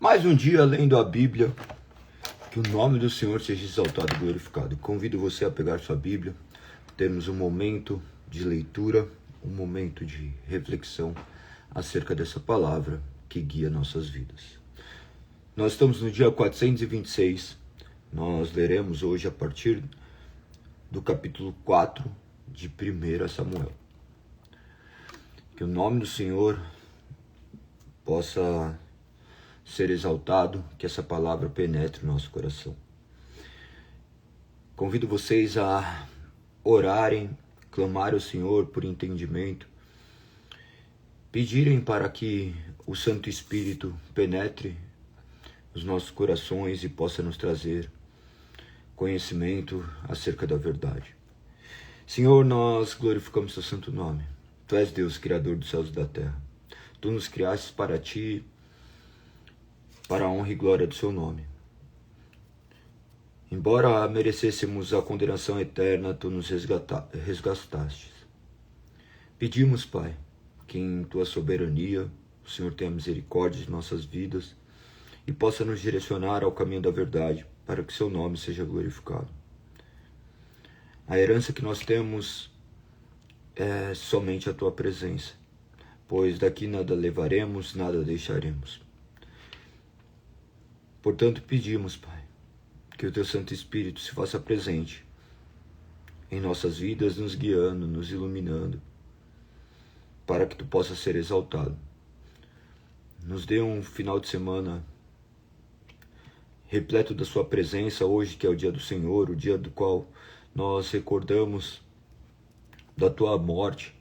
Mais um dia lendo a Bíblia, que o nome do Senhor seja exaltado e glorificado. Convido você a pegar sua Bíblia, termos um momento de leitura, um momento de reflexão acerca dessa palavra que guia nossas vidas. Nós estamos no dia 426, nós leremos hoje a partir do capítulo 4 de 1 Samuel. Que o nome do Senhor possa ser exaltado, que essa palavra penetre o nosso coração. Convido vocês a orarem, clamar ao Senhor por entendimento, pedirem para que o Santo Espírito penetre os nossos corações e possa nos trazer conhecimento acerca da verdade. Senhor, nós glorificamos teu santo nome. Tu és Deus, Criador dos céus e da terra. Tu nos criastes para ti, para a honra e glória do seu nome. Embora merecêssemos a condenação eterna, tu nos resgataste. Pedimos, Pai, que em tua soberania o Senhor tenha misericórdia de nossas vidas e possa nos direcionar ao caminho da verdade, para que seu nome seja glorificado. A herança que nós temos é somente a tua presença, pois daqui nada levaremos, nada deixaremos. Portanto, pedimos, Pai, que o teu Santo Espírito se faça presente em nossas vidas, nos guiando, nos iluminando, para que tu possas ser exaltado. Nos dê um final de semana repleto da sua presença, hoje que é o dia do Senhor, o dia do qual nós recordamos da tua morte,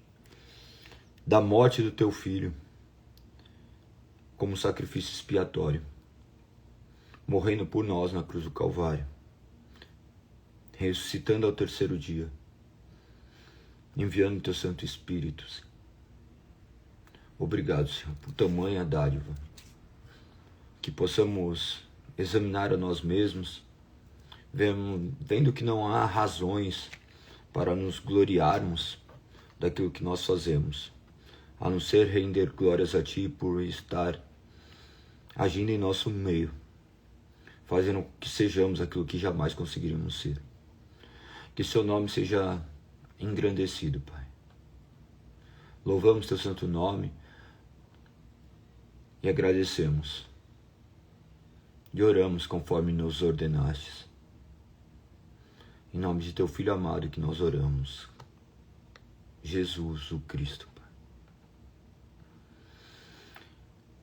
da morte do teu Filho, como sacrifício expiatório, morrendo por nós na cruz do Calvário, ressuscitando ao terceiro dia, enviando teu Santo Espírito. Obrigado, Senhor, por tamanha dádiva, que possamos examinar a nós mesmos, vendo que não há razões para nos gloriarmos daquilo que nós fazemos, a não ser render glórias a Ti por estar agindo em nosso meio, fazendo que sejamos aquilo que jamais conseguiríamos ser. Que seu nome seja engrandecido, Pai. Louvamos teu santo nome e agradecemos. E oramos conforme nos ordenastes. Em nome de teu Filho amado que nós oramos. Jesus, o Cristo, Pai.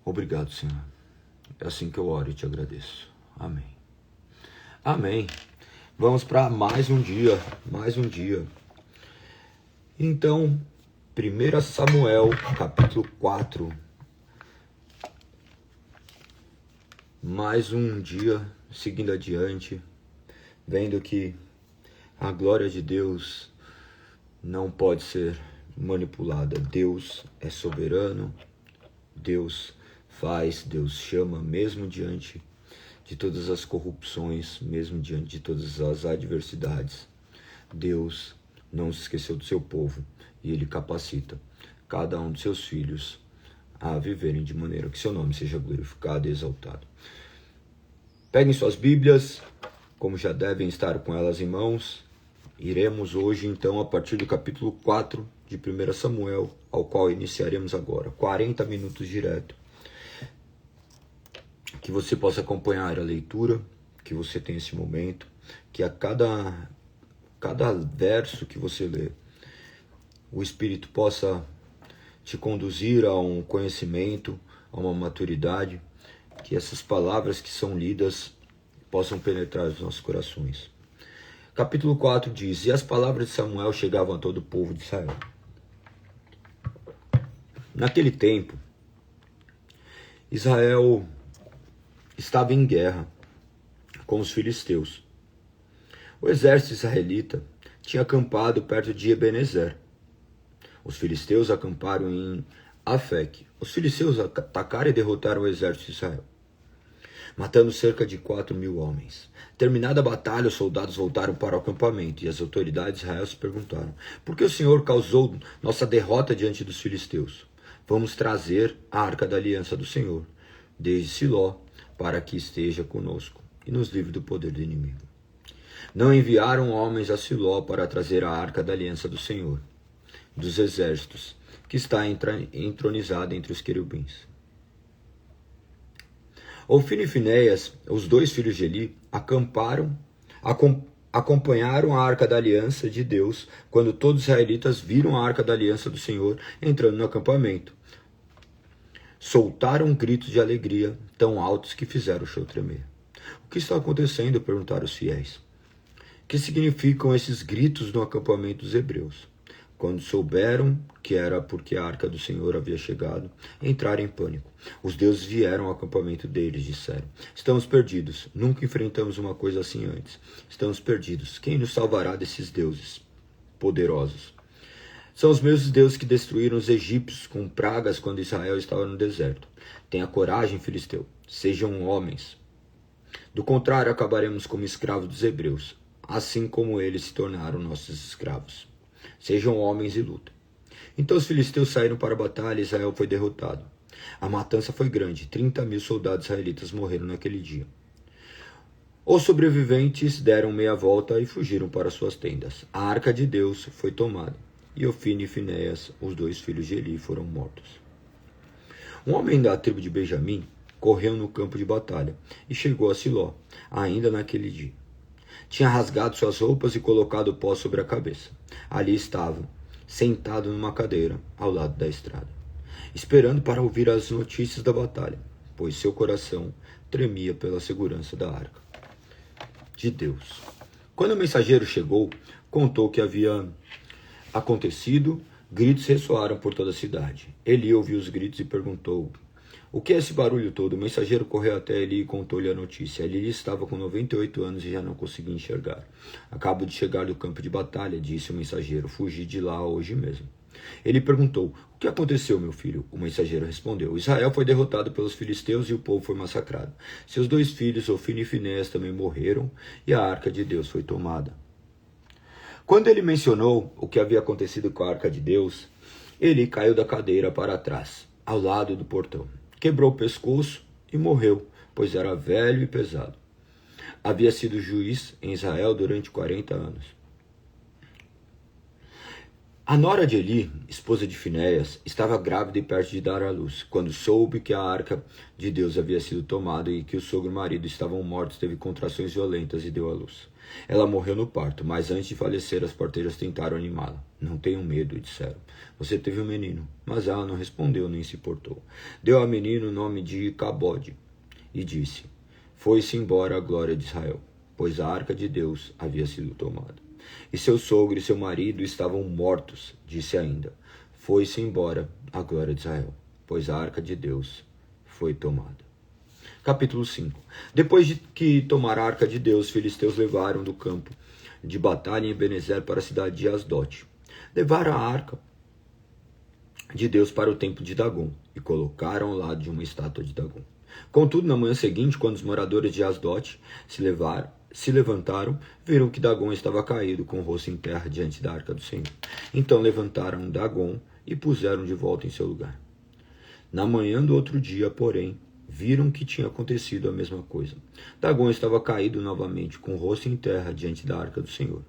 Obrigado, Senhor. É assim que eu oro e te agradeço. Amém. Amém. Vamos para mais um dia. Então, 1 Samuel, capítulo 4. Mais um dia, seguindo adiante, vendo que a glória de Deus não pode ser manipulada. Deus é soberano, Deus faz, Deus chama, mesmo diante de todas as corrupções, mesmo diante de todas as adversidades. Deus não se esqueceu do seu povo e Ele capacita cada um de seus filhos a viverem de maneira que seu nome seja glorificado e exaltado. Peguem suas Bíblias, como já devem estar com elas em mãos. Iremos hoje, então, a partir do capítulo 4 de 1 Samuel, ao qual iniciaremos agora, 40 minutos direto. Que você possa acompanhar a leitura, que você tenha esse momento, que a cada verso que você lê, o Espírito possa te conduzir a um conhecimento, a uma maturidade, que essas palavras que são lidas possam penetrar os nossos corações. Capítulo 4 diz: E as palavras de Samuel chegavam a todo o povo de Israel. Naquele tempo, Israel estava em guerra com os filisteus. O exército israelita tinha acampado perto de Ebenezer. Os filisteus acamparam em Afec. Os filisteus atacaram e derrotaram o exército de Israel, matando cerca de 4.000 homens. Terminada a batalha, os soldados voltaram para o acampamento, e as autoridades de Israel se perguntaram: por que o Senhor causou nossa derrota diante dos filisteus? Vamos trazer a arca da aliança do Senhor, desde Siló, para que esteja conosco e nos livre do poder do inimigo. Não enviaram homens a Siló para trazer a arca da aliança do Senhor, dos exércitos, que está entronizada entre os querubins. Ofni e Finéias, os dois filhos de Eli, acompanharam a arca da aliança de Deus quando todos os israelitas viram a arca da aliança do Senhor entrando no acampamento. Soltaram gritos de alegria tão altos que fizeram o chão tremer. O que está acontecendo? Perguntaram os fiéis. O que significam esses gritos no acampamento dos hebreus? Quando souberam que era porque a arca do Senhor havia chegado, entraram em pânico. Os deuses vieram ao acampamento deles, disseram: estamos perdidos, nunca enfrentamos uma coisa assim antes. Estamos perdidos, quem nos salvará desses deuses poderosos? São os mesmos deuses que destruíram os egípcios com pragas quando Israel estava no deserto. Tenha coragem, filisteu, sejam homens. Do contrário, acabaremos como escravos dos hebreus, assim como eles se tornaram nossos escravos. Sejam homens e lutem. Então os filisteus saíram para a batalha e Israel foi derrotado. A matança foi grande, 30.000 soldados israelitas morreram naquele dia. Os sobreviventes deram meia volta e fugiram para suas tendas. A arca de Deus foi tomada, e Ofni e Finéias, os dois filhos de Eli, foram mortos. Um homem da tribo de Benjamim correu no campo de batalha e chegou a Siló, ainda naquele dia. Tinha rasgado suas roupas e colocado pó sobre a cabeça. Ali estava, sentado numa cadeira, ao lado da estrada, esperando para ouvir as notícias da batalha, pois seu coração tremia pela segurança da arca de Deus. Quando o mensageiro chegou, contou o que havia acontecido. Gritos ressoaram por toda a cidade. Eli ouviu os gritos e perguntou: o que é esse barulho todo? O mensageiro correu até Eli e contou-lhe a notícia. Eli estava com 98 anos e já não conseguia enxergar. Acabo de chegar do campo de batalha, disse o mensageiro. Fugi de lá hoje mesmo. Ele perguntou: o que aconteceu, meu filho? O mensageiro respondeu: Israel foi derrotado pelos filisteus e o povo foi massacrado. Seus dois filhos, Ofni e Finéias, também morreram e a arca de Deus foi tomada. Quando ele mencionou o que havia acontecido com a arca de Deus, Eli caiu da cadeira para trás, ao lado do portão. Quebrou o pescoço e morreu, pois era velho e pesado. Havia sido juiz em Israel durante 40 anos. A nora de Eli, esposa de Finéias, estava grávida e perto de dar à luz. Quando soube que a arca de Deus havia sido tomada e que o sogro e o marido estavam mortos, teve contrações violentas e deu à luz. Ela morreu no parto, mas antes de falecer, as parteiras tentaram animá-la. Não tenham medo, disseram. Você teve um menino. Mas ela não respondeu nem se portou. Deu ao menino o nome de Icabode e disse: foi-se embora a glória de Israel, pois a arca de Deus havia sido tomada. E seu sogro e seu marido estavam mortos, disse ainda: foi-se embora a glória de Israel, pois a arca de Deus foi tomada. Capítulo 5. Depois de que tomaram a arca de Deus, os filisteus levaram do campo de batalha em Ebenezer para a cidade de Asdote. Levaram a arca de Deus para o templo de Dagom e colocaram ao lado de uma estátua de Dagom. Contudo, na manhã seguinte, quando os moradores de Asdote se levantaram, viram que Dagom estava caído, com o rosto em terra diante da arca do Senhor. Então levantaram Dagom e puseram de volta em seu lugar. Na manhã do outro dia, porém, viram que tinha acontecido a mesma coisa. Dagom estava caído novamente, com o rosto em terra diante da arca do Senhor.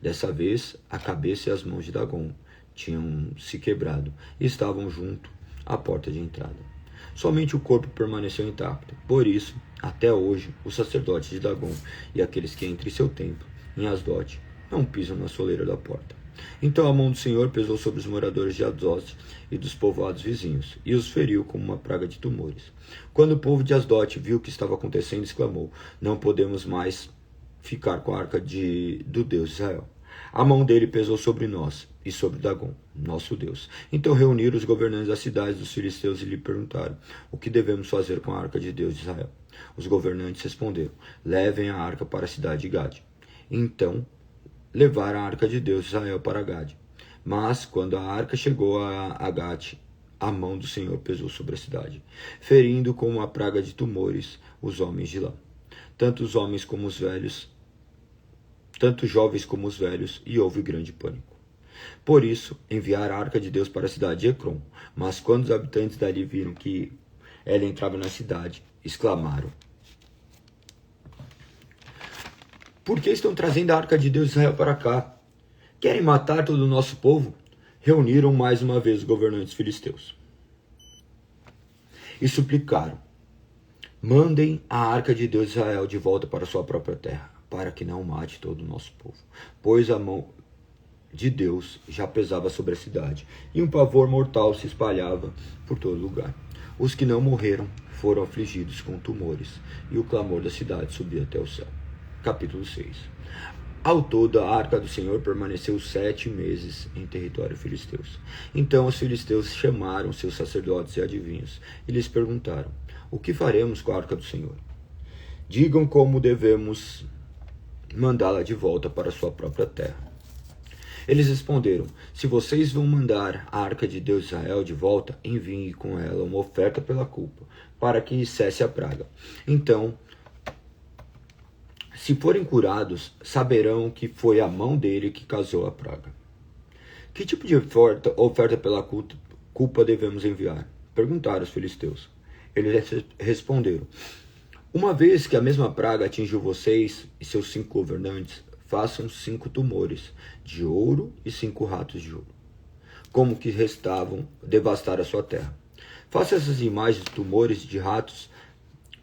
Dessa vez, a cabeça e as mãos de Dagom tinham se quebrado e estavam junto à porta de entrada. Somente o corpo permaneceu intacto. Por isso, até hoje, os sacerdotes de Dagom e aqueles que entram em seu templo, em Asdote, não pisam na soleira da porta. Então a mão do Senhor pesou sobre os moradores de Asdote e dos povoados vizinhos, e os feriu como uma praga de tumores. Quando o povo de Asdote viu o que estava acontecendo, exclamou: não podemos mais ficar com a arca do Deus de Israel. A mão dele pesou sobre nós e sobre Dagom, nosso Deus. Então reuniram os governantes das cidades dos filisteus e lhe perguntaram: o que devemos fazer com a arca de Deus de Israel? Os governantes responderam: levem a arca para a cidade de Gade. Então levaram a arca de Deus de Israel para Gade. Mas quando a arca chegou a Gate, a mão do Senhor pesou sobre a cidade, ferindo com uma praga de tumores os homens de lá, tanto os homens como os velhos, tanto jovens como os velhos, e houve grande pânico. Por isso, enviaram a arca de Deus para a cidade de Ecrom. Mas quando os habitantes dali viram que ela entrava na cidade, exclamaram: Por que estão trazendo a arca de Deus de Israel para cá? Querem matar todo o nosso povo? Reuniram mais uma vez os governantes filisteus e suplicaram: mandem a arca de Deus de Israel de volta para sua própria terra, para que não mate todo o nosso povo, pois a mão de Deus já pesava sobre a cidade, e um pavor mortal se espalhava por todo lugar. Os que não morreram foram afligidos com tumores, e o clamor da cidade subia até o céu. Capítulo 6. Ao todo, a arca do Senhor permaneceu 7 meses em território filisteus. Então os filisteus chamaram seus sacerdotes e adivinhos, e lhes perguntaram: o que faremos com a arca do Senhor? Digam como devemos mandá-la de volta para sua própria terra. Eles responderam: se vocês vão mandar a arca de Deus de Israel de volta, enviem com ela uma oferta pela culpa, para que cesse a praga. Então, se forem curados, saberão que foi a mão dele que causou a praga. Que tipo de oferta pela culpa devemos enviar? Perguntaram os filisteus. Eles responderam: uma vez que a mesma praga atingiu vocês e seus 5 governantes, façam 5 tumores de ouro e 5 ratos de ouro, como que restavam devastar a sua terra. Faça essas imagens de tumores de ratos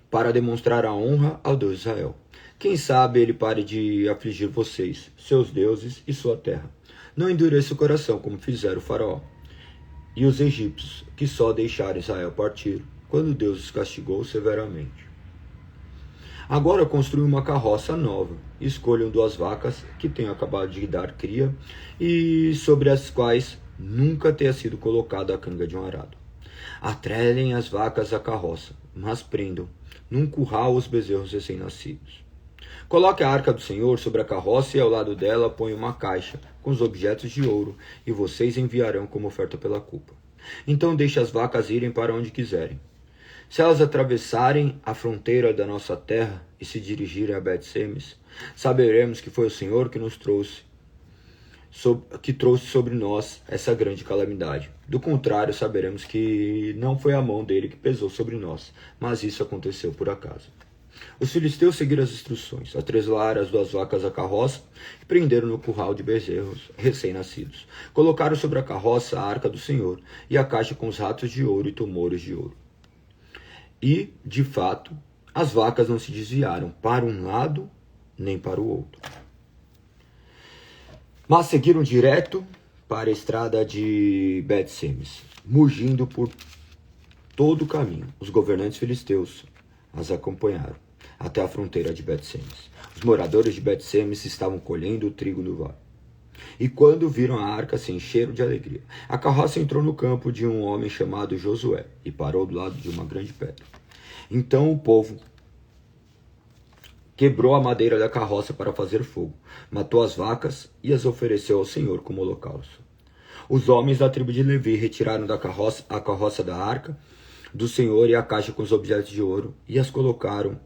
para demonstrar a honra ao Deus de Israel. Quem sabe ele pare de afligir vocês, seus deuses e sua terra. Não endureça o coração como fizeram o faraó e os egípcios, que só deixaram Israel partir quando Deus os castigou severamente. Agora construam uma carroça nova, e escolham 2 vacas que tenham acabado de dar cria e sobre as quais nunca tenha sido colocada a canga de um arado. Atrelem as vacas à carroça, mas prendam num curral os bezerros recém-nascidos. Coloque a arca do Senhor sobre a carroça e ao lado dela põe uma caixa com os objetos de ouro, e vocês enviarão como oferta pela culpa. Então deixe as vacas irem para onde quiserem. Se elas atravessarem a fronteira da nossa terra e se dirigirem a Bet-Semes, saberemos que foi o Senhor que trouxe sobre nós essa grande calamidade. Do contrário, saberemos que não foi a mão dele que pesou sobre nós, mas isso aconteceu por acaso. Os filisteus seguiram as instruções, atrelaram as 2 vacas à carroça e prenderam no curral de bezerros recém-nascidos. Colocaram sobre a carroça a arca do Senhor e a caixa com os ratos de ouro e tumores de ouro. E, de fato, as vacas não se desviaram para um lado nem para o outro, mas seguiram direto para a estrada de Bet-Semes, mugindo por todo o caminho. Os governantes filisteus as acompanharam até a fronteira de Bet-Semes. Os moradores de Bet-Semes estavam colhendo o trigo no vale. E quando viram a arca, se encheram de alegria. A carroça entrou no campo de um homem chamado Josué e parou do lado de uma grande pedra. Então o povo quebrou a madeira da carroça para fazer fogo, matou as vacas e as ofereceu ao Senhor como holocausto. Os homens da tribo de Levi retiraram da carroça a carroça da arca do Senhor e a caixa com os objetos de ouro e as colocaram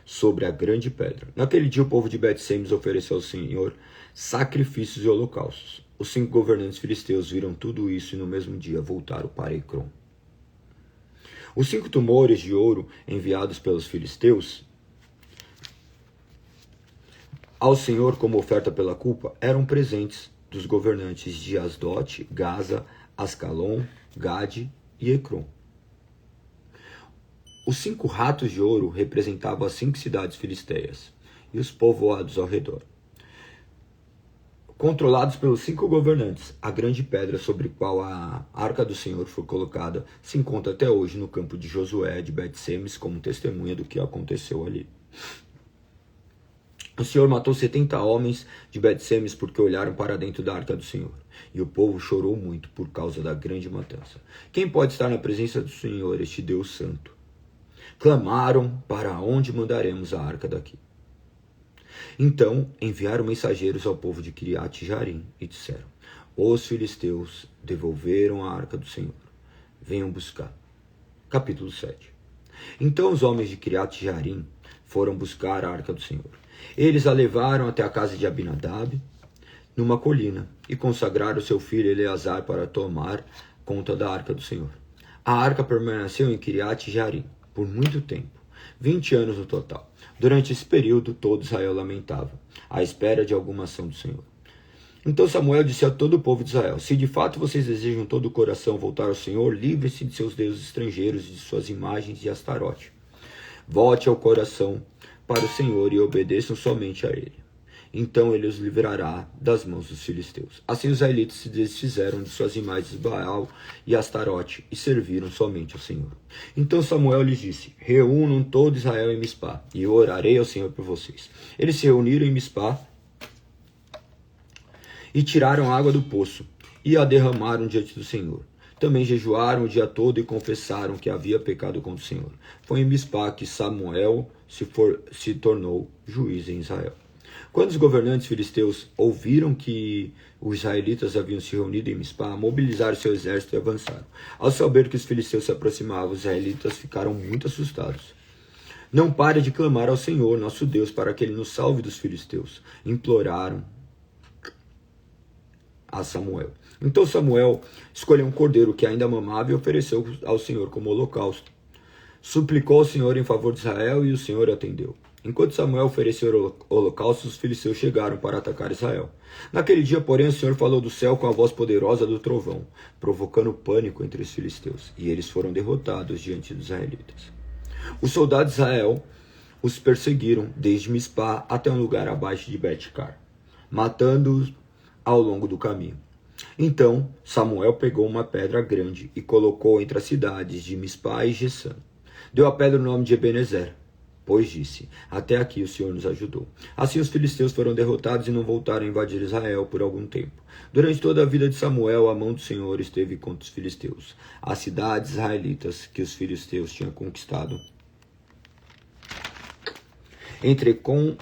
sobre a grande pedra. Naquele dia o povo de Bet-Semes ofereceu ao Senhor sacrifícios e holocaustos. Os 5 governantes filisteus viram tudo isso e no mesmo dia voltaram para Ecrom. Os 5 tumores de ouro enviados pelos filisteus ao Senhor como oferta pela culpa eram presentes dos governantes de Asdote, Gaza, Ascalon, Gade e Ecrom. Os 5 ratos de ouro representavam as 5 cidades filisteias e os povoados ao redor. Controlados pelos 5 governantes, a grande pedra sobre a qual a arca do Senhor foi colocada se encontra até hoje no campo de Josué de Bet-Semes como testemunha do que aconteceu ali. O Senhor matou 70 homens de Bet-Semes porque olharam para dentro da arca do Senhor. E o povo chorou muito por causa da grande matança. Quem pode estar na presença do Senhor, este Deus santo? Clamaram: para onde mandaremos a arca daqui? Então enviaram mensageiros ao povo de Kiriat-Jearim e disseram: os filisteus devolveram a arca do Senhor. Venham buscar. Capítulo 7. Então os homens de Kiriat-Jearim foram buscar a arca do Senhor. Eles a levaram até a casa de Abinadab, numa colina, e consagraram seu filho Eleazar para tomar conta da arca do Senhor. A arca permaneceu em Kiriat-Jearim por muito tempo, 20 anos no total. Durante esse período, todo Israel lamentava, à espera de alguma ação do Senhor. Então Samuel disse a todo o povo de Israel: se de fato vocês desejam todo o coração voltar ao Senhor, livre-se de seus deuses estrangeiros, de suas imagens e Astarote. Volte ao coração para o Senhor e obedeçam somente a Ele. Então ele os livrará das mãos dos filisteus. Assim os israelitas se desfizeram de suas imagens de Baal e Astarote e serviram somente ao Senhor. Então Samuel lhes disse: reúnam todo Israel em Mispá, e eu orarei ao Senhor por vocês. Eles se reuniram em Mispá e tiraram água do poço e a derramaram diante do Senhor. Também jejuaram o dia todo e confessaram que havia pecado contra o Senhor. Foi em Mispá que Samuel se tornou juiz em Israel. Quando os governantes filisteus ouviram que os israelitas haviam se reunido em Mispá, mobilizaram seu exército e avançaram. Ao saber que os filisteus se aproximavam, os israelitas ficaram muito assustados. Não pare de clamar ao Senhor, nosso Deus, para que Ele nos salve dos filisteus, imploraram a Samuel. Então Samuel escolheu um cordeiro que ainda mamava e ofereceu ao Senhor como holocausto. Suplicou ao Senhor em favor de Israel e o Senhor atendeu. Enquanto Samuel ofereceu holocaustos, os filisteus chegaram para atacar Israel. Naquele dia, porém, o Senhor falou do céu com a voz poderosa do trovão, provocando pânico entre os filisteus, e eles foram derrotados diante dos israelitas. Os soldados de Israel os perseguiram desde Mispá até um lugar abaixo de Bet-car, matando-os ao longo do caminho. Então Samuel pegou uma pedra grande e colocou entre as cidades de Mispá e Gessã. Deu à pedra o nome de Ebenezer, pois disse: até aqui o Senhor nos ajudou. Assim os filisteus foram derrotados e não voltaram a invadir Israel por algum tempo. Durante toda a vida de Samuel, a mão do Senhor esteve contra os filisteus. As cidades israelitas que os filisteus tinham conquistado entre Com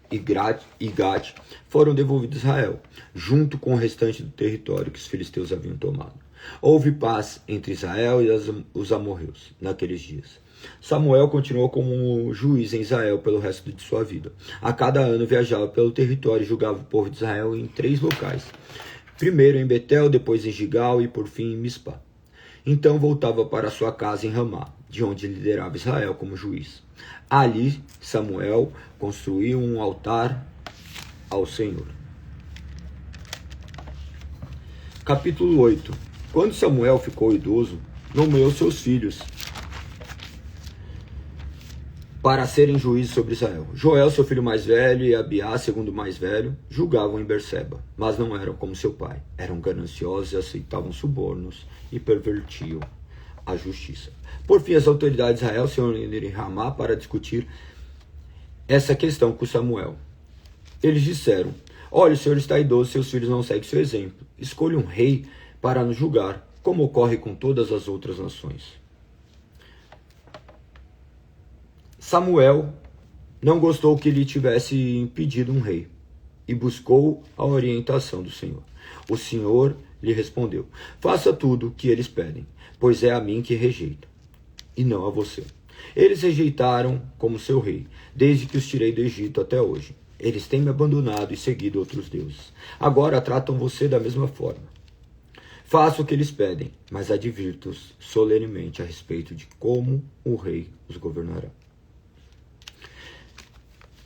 e Gate foram devolvidos a Israel, junto com o restante do território que os filisteus haviam tomado. Houve paz entre Israel e os amorreus naqueles dias. Samuel continuou como juiz em Israel pelo resto de sua vida. A cada ano viajava pelo território e julgava o povo de Israel em 3 locais. Primeiro em Betel, depois em Gigal e por fim em Mispá. Então voltava para sua casa em Ramá, de onde liderava Israel como juiz. Ali Samuel construiu um altar ao Senhor. Capítulo 8. Quando Samuel ficou idoso, nomeou seus filhos para serem juízes sobre Israel. Joel, seu filho mais velho, e Abiá, segundo mais velho, julgavam em Berseba, mas não eram como seu pai. Eram gananciosos e aceitavam subornos e pervertiam a justiça. Por fim, as autoridades de Israel se reuniram em Ramá para discutir essa questão com Samuel. Eles disseram: olha, o Senhor está idoso, seus filhos não seguem seu exemplo. Escolha um rei para nos julgar, como ocorre com todas as outras nações. Samuel não gostou que lhe tivesse impedido um rei e buscou a orientação do Senhor. O Senhor lhe respondeu: faça tudo o que eles pedem, pois é a mim que rejeitam, e não a você. Eles rejeitaram como seu rei, desde que os tirei do Egito até hoje. Eles têm me abandonado e seguido outros deuses. Agora tratam você da mesma forma. Faça o que eles pedem, mas advirta-os solenemente a respeito de como o rei os governará.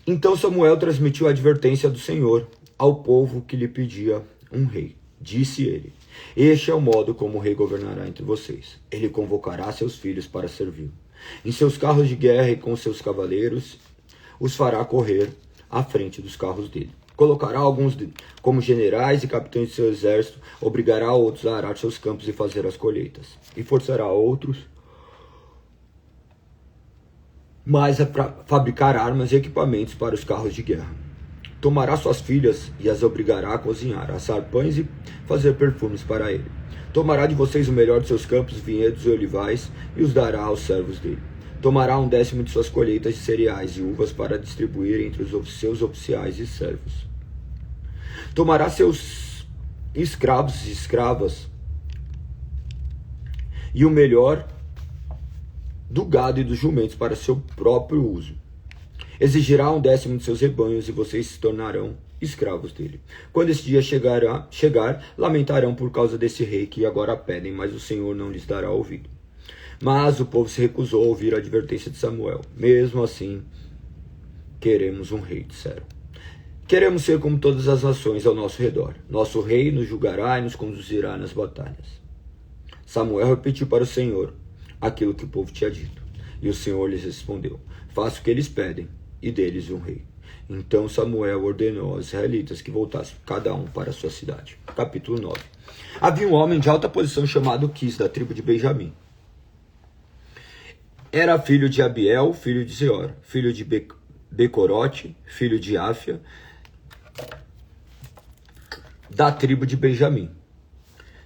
Então Samuel transmitiu a advertência do Senhor ao povo que lhe pedia um rei. Disse ele: este é o modo como o rei governará entre vocês. Ele convocará seus filhos para servi-lo. Em seus carros de guerra e com seus cavaleiros, os fará correr à frente dos carros dele. Colocará alguns como generais e capitães de seu exército, obrigará outros a arar seus campos e fazer as colheitas, e forçará outros mais a fabricar armas e equipamentos para os carros de guerra. Tomará suas filhas e as obrigará a cozinhar, a assar pães e fazer perfumes para ele. Tomará de vocês o melhor de seus campos, vinhedos e olivais, e os dará aos servos dele. Tomará 1/10 de suas colheitas de cereais e uvas para distribuir entre os seus oficiais e servos. Tomará seus escravos e escravas e o melhor do gado e dos jumentos para seu próprio uso. Exigirá 1/10 de seus rebanhos e vocês se tornarão escravos dele. Quando esse dia chegar, lamentarão por causa desse rei que agora pedem, mas o Senhor não lhes dará ouvido. Mas o povo se recusou a ouvir a advertência de Samuel. Mesmo assim, queremos um rei, disseram. Queremos ser como todas as nações ao nosso redor. Nosso rei nos julgará e nos conduzirá nas batalhas. Samuel repetiu para o Senhor aquilo que o povo tinha dito. E o Senhor lhes respondeu: faça o que eles pedem, e deles um rei. Então Samuel ordenou aos israelitas que voltassem cada um para a sua cidade. Capítulo 9. Havia um homem de alta posição chamado Quis, da tribo de Benjamim. Era filho de Abiel, filho de Zeor, filho de Becorote, filho de Áfia, da tribo de Benjamim.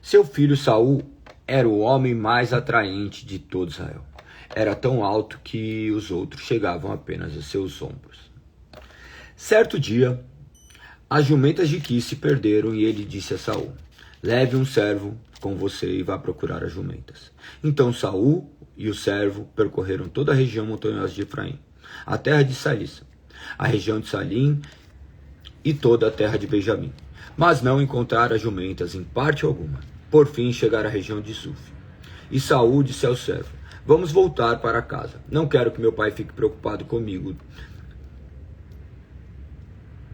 Seu filho Saul era o homem mais atraente de todo Israel. Era tão alto que os outros chegavam apenas a seus ombros. Certo dia, as jumentas de Quis se perderam e ele disse a Saul: leve um servo com você e vá procurar as jumentas. Então Saul e o servo percorreram toda a região montanhosa de Efraim, a terra de Salissa, a região de Salim e toda a terra de Benjamim, mas não encontraram as jumentas em parte alguma. Por fim chegaram à região de Zuf. E Saul disse ao servo: vamos voltar para casa. Não quero que meu pai fique preocupado comigo,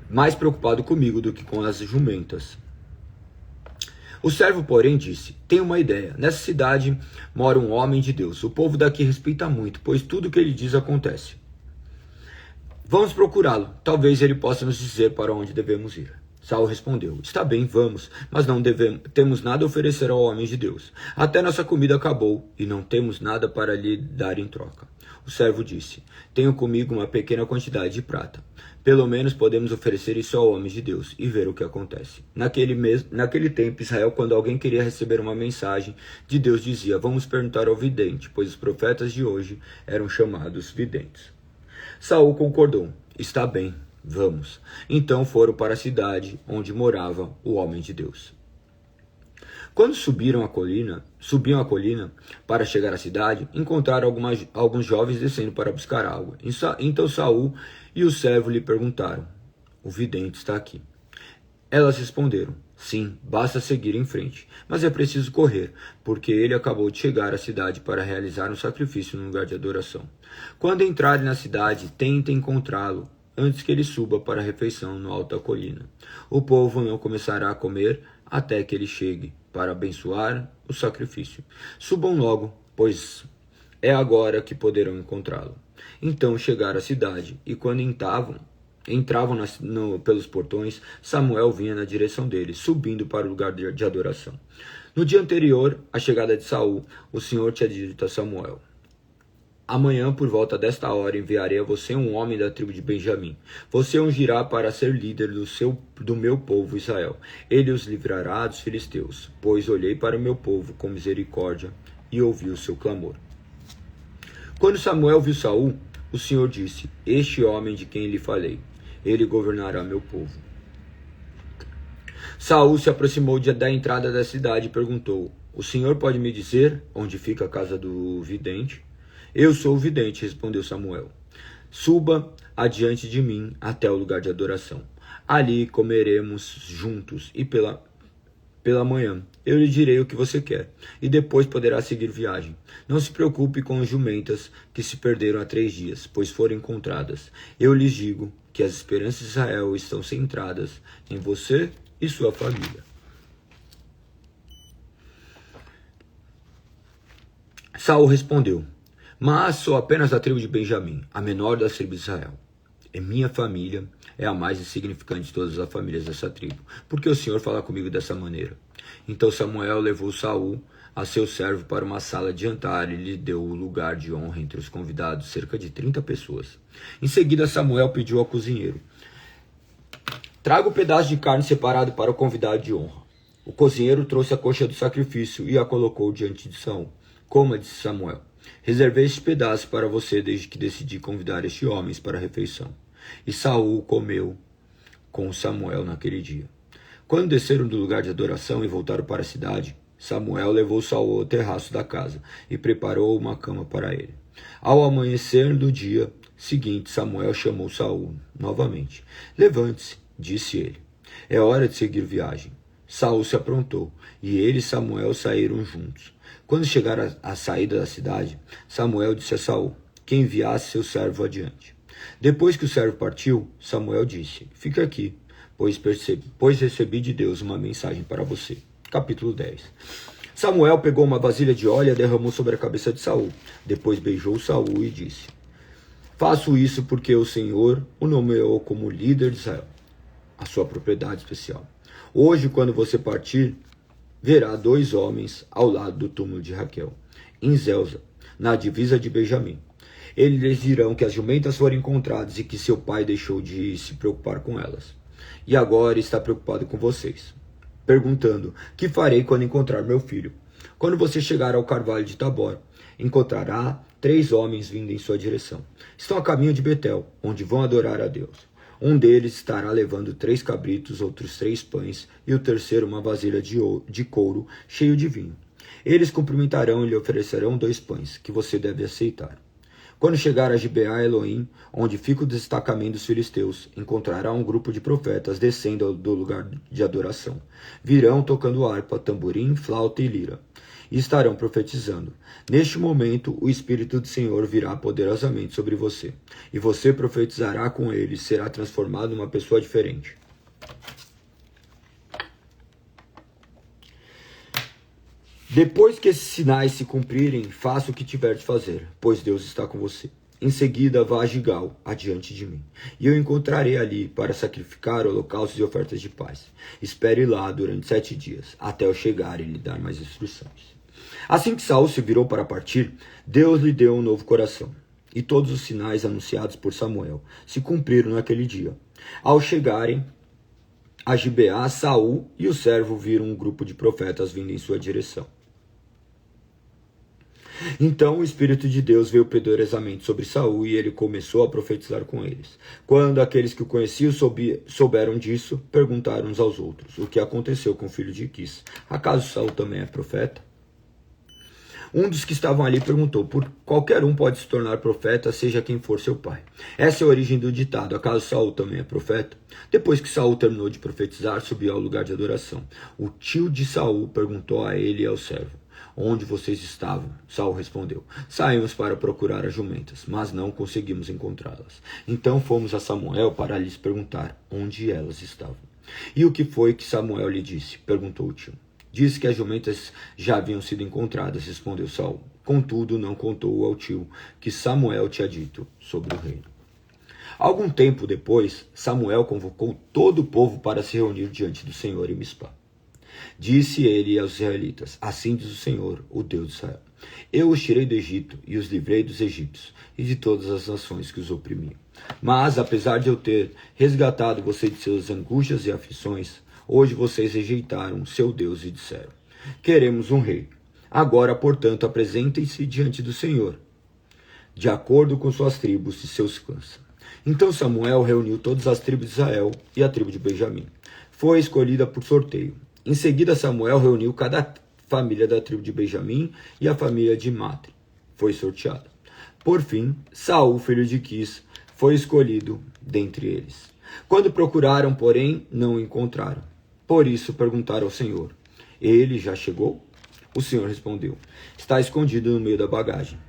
mais preocupado comigo do que com as jumentas. O servo, porém, disse: tenho uma ideia. Nessa cidade mora um homem de Deus. O povo daqui respeita muito, pois tudo o que ele diz acontece. Vamos procurá-lo. Talvez ele possa nos dizer para onde devemos ir. Saul respondeu: está bem, vamos, mas não temos nada a oferecer ao homem de Deus. Até nossa comida acabou e não temos nada para lhe dar em troca. O servo disse: tenho comigo uma pequena quantidade de prata. Pelo menos podemos oferecer isso ao homem de Deus e ver o que acontece. Naquele tempo, Israel, quando alguém queria receber uma mensagem de Deus, dizia: vamos perguntar ao vidente, pois os profetas de hoje eram chamados videntes. Saul concordou: está bem, vamos. Então foram para a cidade onde morava o homem de Deus. Quando subiam a colina para chegar à cidade, encontraram alguns jovens descendo para buscar água. Então Saul e o servo lhe perguntaram: o vidente está aqui? Elas responderam: sim, basta seguir em frente, mas é preciso correr, porque ele acabou de chegar à cidade para realizar um sacrifício no lugar de adoração. Quando entrarem na cidade, tentem encontrá-lo antes que ele suba para a refeição no alto da colina. O povo não começará a comer até que ele chegue para abençoar o sacrifício. Subam logo, pois é agora que poderão encontrá-lo. Então chegaram à cidade, e quando entravam pelos portões, Samuel vinha na direção deles, subindo para o lugar de adoração. No dia anterior à chegada de Saul, o Senhor tinha dito a Samuel: amanhã, por volta desta hora, enviarei a você um homem da tribo de Benjamim. Você o ungirá para ser líder do meu povo Israel. Ele os livrará dos filisteus, pois olhei para o meu povo com misericórdia e ouvi o seu clamor. Quando Samuel viu Saul, o Senhor disse: este homem de quem lhe falei, ele governará meu povo. Saul se aproximou da entrada da cidade e perguntou: o Senhor pode me dizer onde fica a casa do vidente? Eu sou o vidente, respondeu Samuel. Suba adiante de mim até o lugar de adoração. Ali comeremos juntos e pela manhã eu lhe direi o que você quer, e depois poderá seguir viagem. Não se preocupe com as jumentas que se perderam há 3 dias, pois foram encontradas. Eu lhes digo que as esperanças de Israel estão centradas em você e sua família. Saul respondeu: mas sou apenas da tribo de Benjamim, a menor das tribos de Israel. E minha família é a mais insignificante de todas as famílias dessa tribo. Por que o Senhor fala comigo dessa maneira? Então Samuel levou Saul a seu servo para uma sala de jantar e lhe deu o lugar de honra entre os convidados, cerca de 30 pessoas. Em seguida Samuel pediu ao cozinheiro: traga um pedaço de carne separado para o convidado de honra. O cozinheiro trouxe a coxa do sacrifício e a colocou diante de Saul. Coma, disse Samuel. Reservei este pedaço para você desde que decidi convidar estes homens para a refeição. E Saul comeu com Samuel naquele dia. Quando desceram do lugar de adoração e voltaram para a cidade, Samuel levou Saul ao terraço da casa e preparou uma cama para ele. Ao amanhecer do dia seguinte, Samuel chamou Saul novamente. Levante-se, disse ele. É hora de seguir viagem. Saul se aprontou, e ele e Samuel saíram juntos. Quando chegaram à saída da cidade, Samuel disse a Saul que enviasse seu servo adiante. Depois que o servo partiu, Samuel disse: fica aqui, pois recebi de Deus uma mensagem para você. Capítulo 10. Samuel pegou uma vasilha de óleo e a derramou sobre a cabeça de Saul. Depois beijou Saul e disse: faço isso porque o Senhor o nomeou como líder de Israel, a sua propriedade especial. Hoje, quando você partir, verá 2 homens ao lado do túmulo de Raquel, em Zelza, na divisa de Benjamim. Eles lhes dirão que as jumentas foram encontradas e que seu pai deixou de se preocupar com elas. E agora está preocupado com vocês, perguntando: que farei quando encontrar meu filho? Quando você chegar ao carvalho de Tabor, encontrará 3 homens vindo em sua direção. Estão a caminho de Betel, onde vão adorar a Deus. Um deles estará levando 3 cabritos, outros 3 pães, e o terceiro uma vasilha de couro cheio de vinho. Eles cumprimentarão e lhe oferecerão 2 pães, que você deve aceitar. Quando chegar a Gibeá Elohim, onde fica o destacamento dos filisteus, encontrará um grupo de profetas descendo do lugar de adoração. Virão tocando harpa, tamborim, flauta e lira, e estarão profetizando. Neste momento, o Espírito do Senhor virá poderosamente sobre você, e você profetizará com ele, será transformado em uma pessoa diferente. Depois que esses sinais se cumprirem, faça o que tiver de fazer, pois Deus está com você. Em seguida, vá a Gigal, adiante de mim, e eu encontrarei ali para sacrificar holocaustos e ofertas de paz. Espere lá durante 7 dias, até eu chegar e lhe dar mais instruções. Assim que Saul se virou para partir, Deus lhe deu um novo coração, e todos os sinais anunciados por Samuel se cumpriram naquele dia. Ao chegarem a Gibeá, Saul e o servo viram um grupo de profetas vindo em sua direção. Então o Espírito de Deus veio poderosamente sobre Saul e ele começou a profetizar com eles. Quando aqueles que o conheciam souberam disso, perguntaram uns aos outros: o que aconteceu com o filho de Quis? Acaso Saul também é profeta? Um dos que estavam ali perguntou: por qualquer um pode se tornar profeta, seja quem for seu pai. Essa é a origem do ditado: acaso Saul também é profeta? Depois que Saul terminou de profetizar, subiu ao lugar de adoração. O tio de Saul perguntou a ele e ao servo: onde vocês estavam? Saul respondeu: saímos para procurar as jumentas, mas não conseguimos encontrá-las. Então fomos a Samuel para lhes perguntar onde elas estavam. E o que foi que Samuel lhe disse? Perguntou o tio. Disse que as jumentas já haviam sido encontradas, respondeu Saul. Contudo, não contou ao tio que Samuel tinha dito sobre o reino. Algum tempo depois, Samuel convocou todo o povo para se reunir diante do Senhor em Mispá. Disse ele aos israelitas: assim diz o Senhor, o Deus de Israel: eu os tirei do Egito e os livrei dos egípcios e de todas as nações que os oprimiam. Mas, apesar de eu ter resgatado vocês de suas angústias e aflições, hoje vocês rejeitaram seu Deus e disseram: queremos um rei. Agora, portanto, apresentem-se diante do Senhor, de acordo com suas tribos e seus clãs. Então Samuel reuniu todas as tribos de Israel e a tribo de Benjamim. Foi escolhida por sorteio. Em seguida, Samuel reuniu cada família da tribo de Benjamim e a família de Matre. Foi sorteada. Por fim, Saul, filho de Quis, foi escolhido dentre eles. Quando procuraram, porém, não o encontraram. Por isso perguntaram ao Senhor: ele já chegou? O Senhor respondeu: está escondido no meio da bagagem.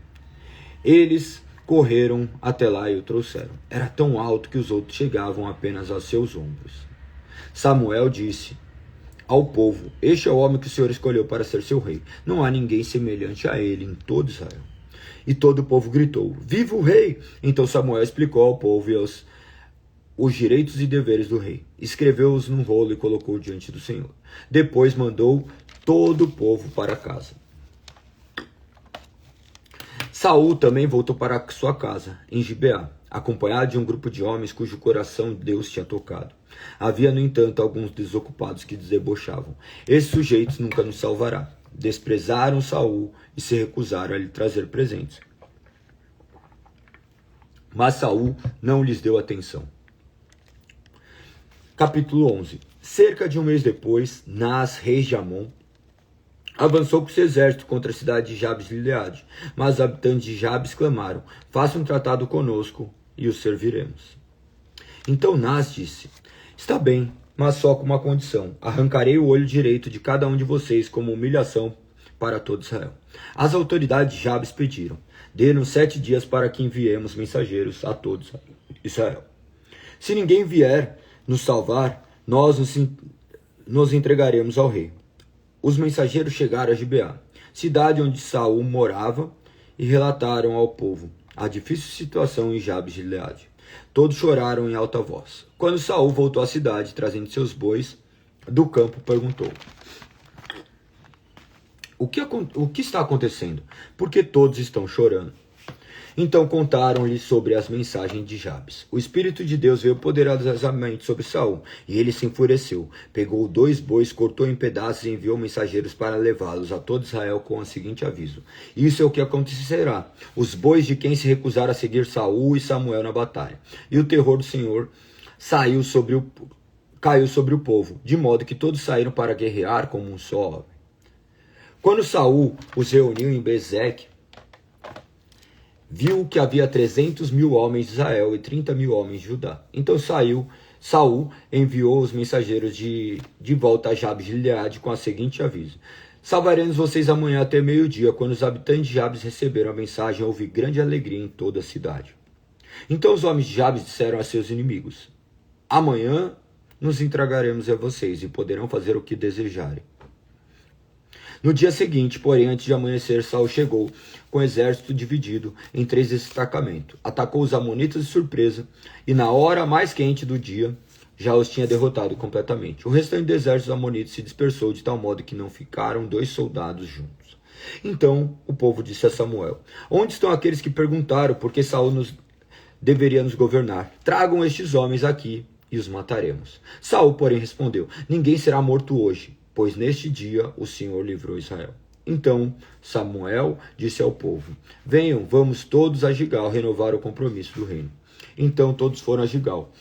Eles correram até lá e o trouxeram. Era tão alto que os outros chegavam apenas aos seus ombros. Samuel disse ao povo: este é o homem que o Senhor escolheu para ser seu rei. Não há ninguém semelhante a ele em todo Israel. E todo o povo gritou: viva o rei! Então Samuel explicou ao povo os direitos e deveres do rei. Escreveu-os num rolo e colocou diante do Senhor. Depois mandou todo o povo para casa. Saul também voltou para sua casa, em Gibeá, acompanhado de um grupo de homens cujo coração Deus tinha tocado. Havia, no entanto, alguns desocupados que debochavam: esses sujeitos nunca nos salvará. Desprezaram Saul e se recusaram a lhe trazer presentes. Mas Saul não lhes deu atenção. Capítulo 11. Cerca de um mês depois, Nas, rei de Amon, avançou com seu exército contra a cidade de Jabes de Gileade. Mas os habitantes de Jabes clamaram: faça um tratado conosco e o serviremos. Então Nas disse: está bem, mas só com uma condição: arrancarei o olho direito de cada um de vocês como humilhação para todo Israel. As autoridades de Jabes pediram: dê-nos 7 dias para que enviemos mensageiros a todos Israel. Se ninguém vier nos salvar, nós nos entregaremos ao rei. Os mensageiros chegaram a Gibeá, cidade onde Saul morava, e relataram ao povo a difícil situação em Jabes de Gileade. Todos choraram em alta voz. Quando Saul voltou à cidade, trazendo seus bois do campo, perguntou: o que está acontecendo? Por que todos estão chorando? Então contaram-lhe sobre as mensagens de Jabes. O Espírito de Deus veio poderosamente sobre Saul, e ele se enfureceu. Pegou 2 bois, cortou em pedaços e enviou mensageiros para levá-los a todo Israel com o seguinte aviso: isso é o que acontecerá: os bois de quem se recusar a seguir Saul e Samuel na batalha. E o terror do Senhor caiu sobre o povo, de modo que todos saíram para guerrear como um só homem. Quando Saul os reuniu em Bezeque, viu que havia 300.000 homens de Israel e 30.000 homens de Judá. Então Saul enviou os mensageiros de volta a Jabes de Gileade com o seguinte aviso: salvaremos vocês amanhã até meio-dia. Quando os habitantes de Jabes receberam a mensagem, houve grande alegria em toda a cidade. Então os homens de Jabes disseram a seus inimigos: amanhã nos entregaremos a vocês e poderão fazer o que desejarem. No dia seguinte, porém, antes de amanhecer, Saul chegou com o exército dividido em 3 destacamentos. Atacou os amonitas de surpresa e na hora mais quente do dia já os tinha derrotado completamente. O restante do exército amonitas se dispersou de tal modo que não ficaram 2 soldados juntos. Então o povo disse a Samuel: onde estão aqueles que perguntaram por que Saul deveria nos governar? Tragam estes homens aqui e os mataremos. Saul, porém, respondeu: ninguém será morto hoje, pois neste dia o Senhor livrou Israel. Então Samuel disse ao povo: venham, vamos todos a Gigal renovar o compromisso do reino. Então todos foram a Gigal,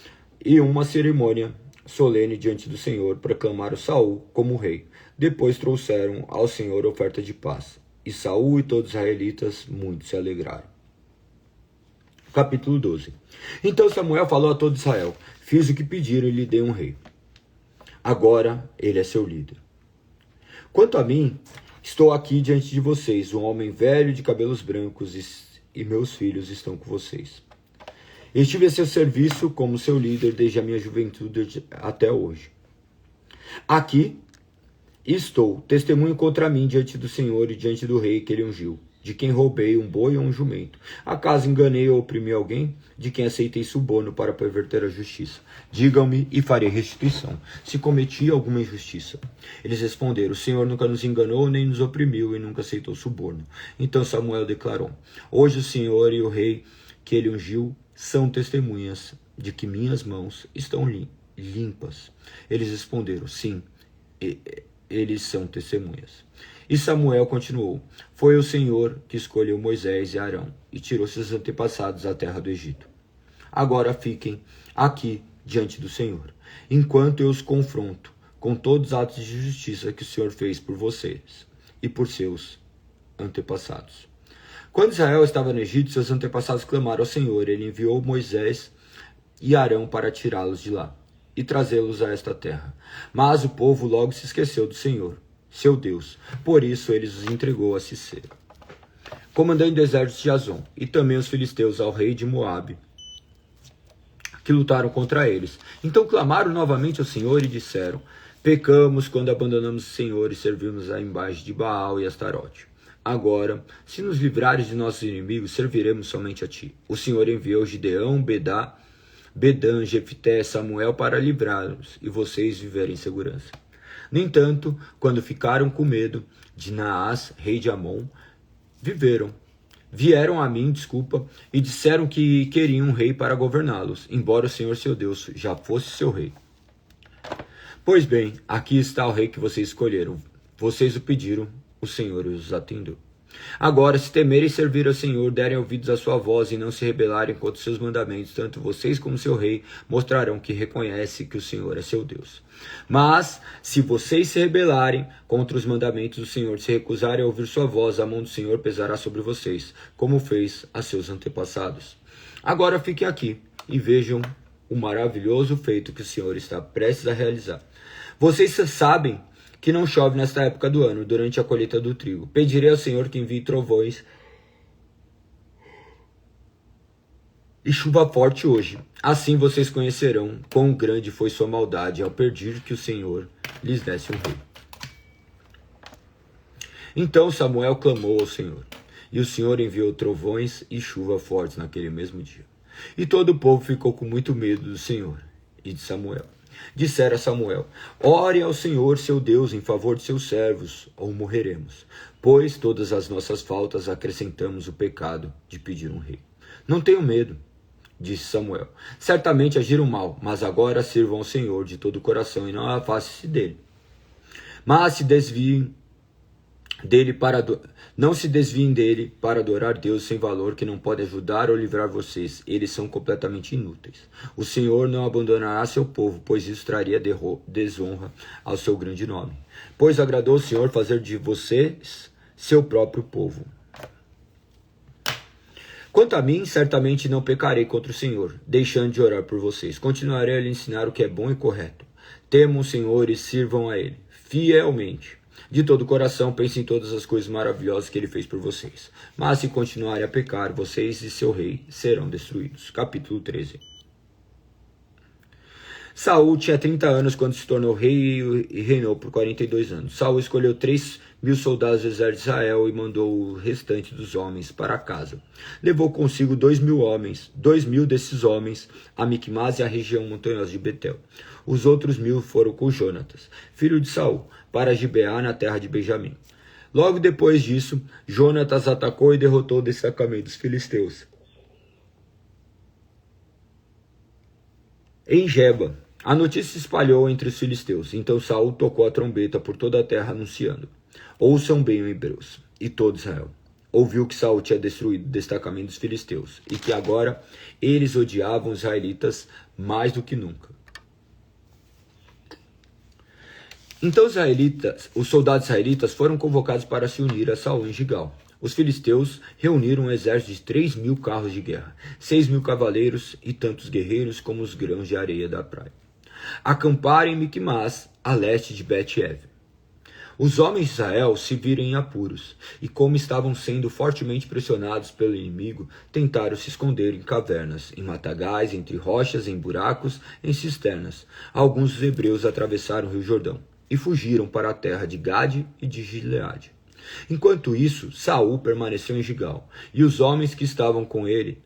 e uma cerimônia solene diante do Senhor proclamaram Saul como rei. Depois trouxeram ao Senhor oferta de paz, e Saul e todos os israelitas muito se alegraram. Capítulo 12. Então Samuel falou a todo Israel: fiz o que pediram e lhe dei um rei. Agora ele é seu líder. Quanto a mim, estou aqui diante de vocês, um homem velho de cabelos brancos, e meus filhos estão com vocês. Estive a seu serviço como seu líder desde a minha juventude até hoje. Aqui estou, testemunho contra mim diante do Senhor e diante do rei que ele ungiu, de quem roubei um boi ou um jumento. Acaso enganei ou oprimi alguém? De quem aceitei suborno para perverter a justiça? Digam-me e farei restituição, se cometi alguma injustiça. Eles responderam: o Senhor nunca nos enganou, nem nos oprimiu, e nunca aceitou suborno. Então Samuel declarou: hoje o Senhor e o rei que ele ungiu são testemunhas de que minhas mãos estão limpas. Eles responderam: sim, eles são testemunhas. E Samuel continuou: foi o Senhor que escolheu Moisés e Arão e tirou seus antepassados da terra do Egito. Agora fiquem aqui diante do Senhor, enquanto eu os confronto com todos os atos de justiça que o Senhor fez por vocês e por seus antepassados. Quando Israel estava no Egito, seus antepassados clamaram ao Senhor. Ele enviou Moisés e Arão para tirá-los de lá e trazê-los a esta terra. Mas o povo logo se esqueceu do Senhor, seu Deus. Por isso ele os entregou a Sisera, comandante do exército de Jazon, e também os filisteus ao rei de Moabe, que lutaram contra eles. Então clamaram novamente ao Senhor e disseram: pecamos quando abandonamos o Senhor e servimos a imagem de Baal e Astarote. Agora, se nos livrares de nossos inimigos, serviremos somente a ti. O Senhor enviou Gideão, Bedã, Jefté, Samuel para livrá-los, e vocês viverem em segurança. No entanto, quando ficaram com medo de Naás, rei de Amon, vieram a mim, e disseram que queriam um rei para governá-los, embora o Senhor seu Deus já fosse seu rei. Pois bem, aqui está o rei que vocês escolheram. Vocês o pediram, o Senhor os atendeu. Agora, se temerem servir ao Senhor, derem ouvidos à sua voz e não se rebelarem contra os seus mandamentos, tanto vocês como seu rei mostrarão que reconhece que o Senhor é seu Deus. Mas, se vocês se rebelarem contra os mandamentos do Senhor, se recusarem a ouvir sua voz, a mão do Senhor pesará sobre vocês, como fez a seus antepassados. Agora fiquem aqui e vejam o maravilhoso feito que o Senhor está prestes a realizar. Vocês sabem que não chove nesta época do ano, durante a colheita do trigo. Pedirei ao Senhor que envie trovões e chuva forte hoje. Assim vocês conhecerão quão grande foi sua maldade ao pedir que o Senhor lhes desse um rei. Então Samuel clamou ao Senhor, e o Senhor enviou trovões e chuva fortes naquele mesmo dia. E todo o povo ficou com muito medo do Senhor e de Samuel. Dissera Samuel: ore ao Senhor seu Deus em favor de seus servos, ou morreremos, pois todas as nossas faltas acrescentamos o pecado de pedir um rei. Não tenho medo, disse Samuel. Certamente agiram mal, mas agora sirvam ao Senhor de todo o coração e não afaste-se dele. Mas não se desviem dele para adorar Deus sem valor, que não pode ajudar ou livrar vocês. Eles são completamente inúteis. O Senhor não abandonará seu povo, pois isso traria desonra ao seu grande nome. Pois agradou o Senhor fazer de vocês seu próprio povo. Quanto a mim, certamente não pecarei contra o Senhor, deixando de orar por vocês. Continuarei a lhe ensinar o que é bom e correto. Temam o Senhor e sirvam a Ele fielmente. De todo o coração, pensem em todas as coisas maravilhosas que Ele fez por vocês. Mas se continuarem a pecar, vocês e seu rei serão destruídos. Capítulo 13. Saul tinha 30 anos quando se tornou rei e reinou por 42 anos. Saul escolheu 3.000 soldados do exército de Israel e mandou o restante dos homens para casa. Levou consigo 2.000 homens, 2.000 desses homens a Micmas e a região montanhosa de Betel. Os outros 1.000 foram com Jonatas, filho de Saul, para Gibeá, na terra de Benjamim. Logo depois disso, Jonatas atacou e derrotou o destacamento dos filisteus em Geba. A notícia se espalhou entre os filisteus. Então Saul tocou a trombeta por toda a terra, anunciando: ouçam bem, hebreus, e todo Israel. Ouviu que Saul tinha destruído o destacamento dos filisteus, e que agora eles odiavam os israelitas mais do que nunca. Então os soldados israelitas foram convocados para se unir a Saul em Gigal. Os filisteus reuniram um exército de 3.000 carros de guerra, 6.000 cavaleiros e tantos guerreiros como os grãos de areia da praia. Acamparam em Micmas, a leste de Bet-Ev. Os homens de Israel se viram em apuros, e como estavam sendo fortemente pressionados pelo inimigo, tentaram se esconder em cavernas, em matagais, entre rochas, em buracos, em cisternas. Alguns dos hebreus atravessaram o rio Jordão e fugiram para a terra de Gade e de Gileade. Enquanto isso, Saul permaneceu em Gigal, e os homens que estavam com ele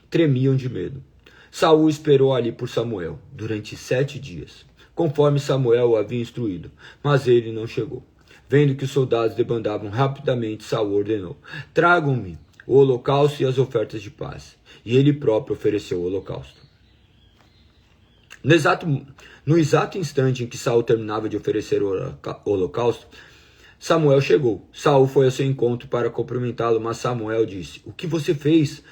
tremiam de medo. Saul esperou ali por Samuel durante 7 dias, conforme Samuel o havia instruído, mas ele não chegou. Vendo que os soldados debandavam rapidamente, Saul ordenou: tragam-me o holocausto e as ofertas de paz. E ele próprio ofereceu o holocausto. No exato instante em que Saul terminava de oferecer o holocausto, Samuel chegou. Saul foi ao seu encontro para cumprimentá-lo, mas Samuel disse: o que você fez?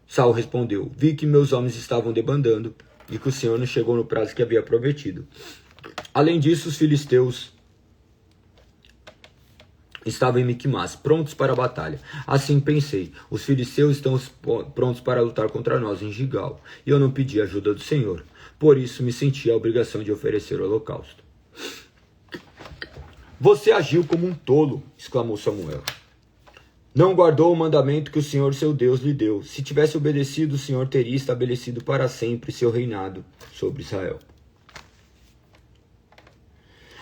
Saul respondeu: vi que meus homens estavam debandando e que o Senhor não chegou no prazo que havia prometido. Além disso, os filisteus estavam em Micmas, prontos para a batalha. Assim pensei: os filisteus estão prontos para lutar contra nós em Gigal, e eu não pedi ajuda do Senhor. Por isso me senti a obrigação de oferecer o holocausto. Você agiu como um tolo, exclamou Samuel. Não guardou o mandamento que o Senhor seu Deus lhe deu. Se tivesse obedecido, o Senhor teria estabelecido para sempre seu reinado sobre Israel.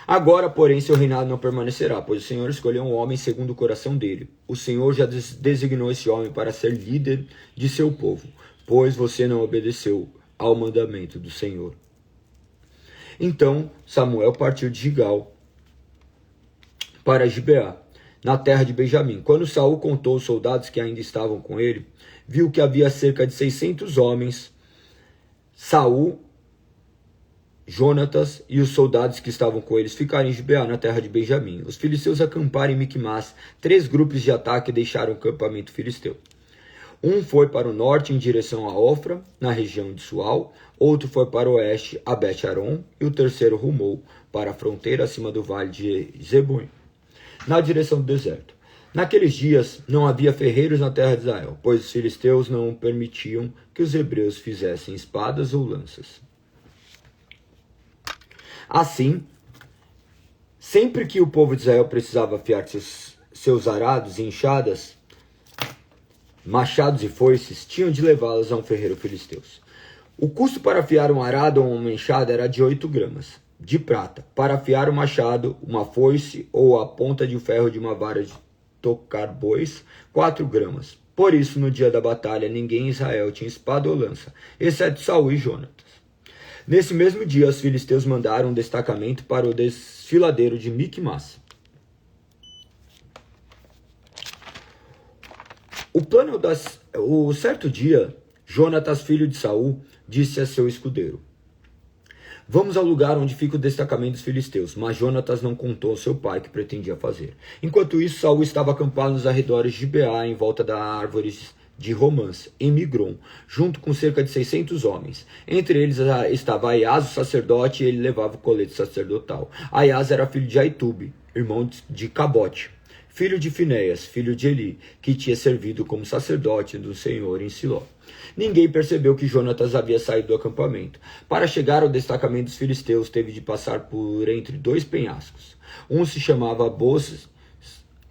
Agora, porém, seu reinado não permanecerá, pois o Senhor escolheu um homem segundo o coração dele. O Senhor já designou esse homem para ser líder de seu povo, pois você não obedeceu ao mandamento do Senhor. Então Samuel partiu de Gigal para Gibeá, na terra de Benjamim. Quando Saul contou os soldados que ainda estavam com ele, viu que havia cerca de 600 homens. Saul, Jonatas e os soldados que estavam com eles ficaram em Gibeá, na terra de Benjamim. Os filisteus acamparam em Micmas. 3 grupos de ataque deixaram o acampamento filisteu. Um foi para o norte em direção a Ofra, na região de Sual. Outro foi para o oeste, a Bet-Aron. E o terceiro rumou para a fronteira acima do vale de Zeboim, na direção do deserto. Naqueles dias não havia ferreiros na terra de Israel, pois os filisteus não permitiam que os hebreus fizessem espadas ou lanças. Assim, sempre que o povo de Israel precisava afiar seus arados e enxadas, machados e foices, tinham de levá-los a um ferreiro filisteu. O custo para afiar um arado ou uma enxada era de 8 gramas de prata. Para afiar um machado, uma foice ou a ponta de ferro de uma vara de tocar bois, 4 gramas. Por isso, no dia da batalha, ninguém em Israel tinha espada ou lança, exceto Saul e Jonatas. Nesse mesmo dia, os filisteus mandaram um destacamento para o desfiladeiro de Miquimás. O certo dia, Jonatas, filho de Saul, disse a seu escudeiro: vamos ao lugar onde fica o destacamento dos filisteus. Mas Jonatas não contou ao seu pai o que pretendia fazer. Enquanto isso, Saul estava acampado nos arredores de Gibeá, em volta das árvores de romãs, em Migron, junto com cerca de 600 homens. Entre eles estava Aias, o sacerdote, e ele levava o colete sacerdotal. Aias era filho de Aitube, irmão de Cabote, filho de Finéias, filho de Eli, que tinha servido como sacerdote do Senhor em Siló. Ninguém percebeu que Jonatas havia saído do acampamento. Para chegar ao destacamento dos filisteus, teve de passar por entre 2 penhascos. Um se chamava Bozes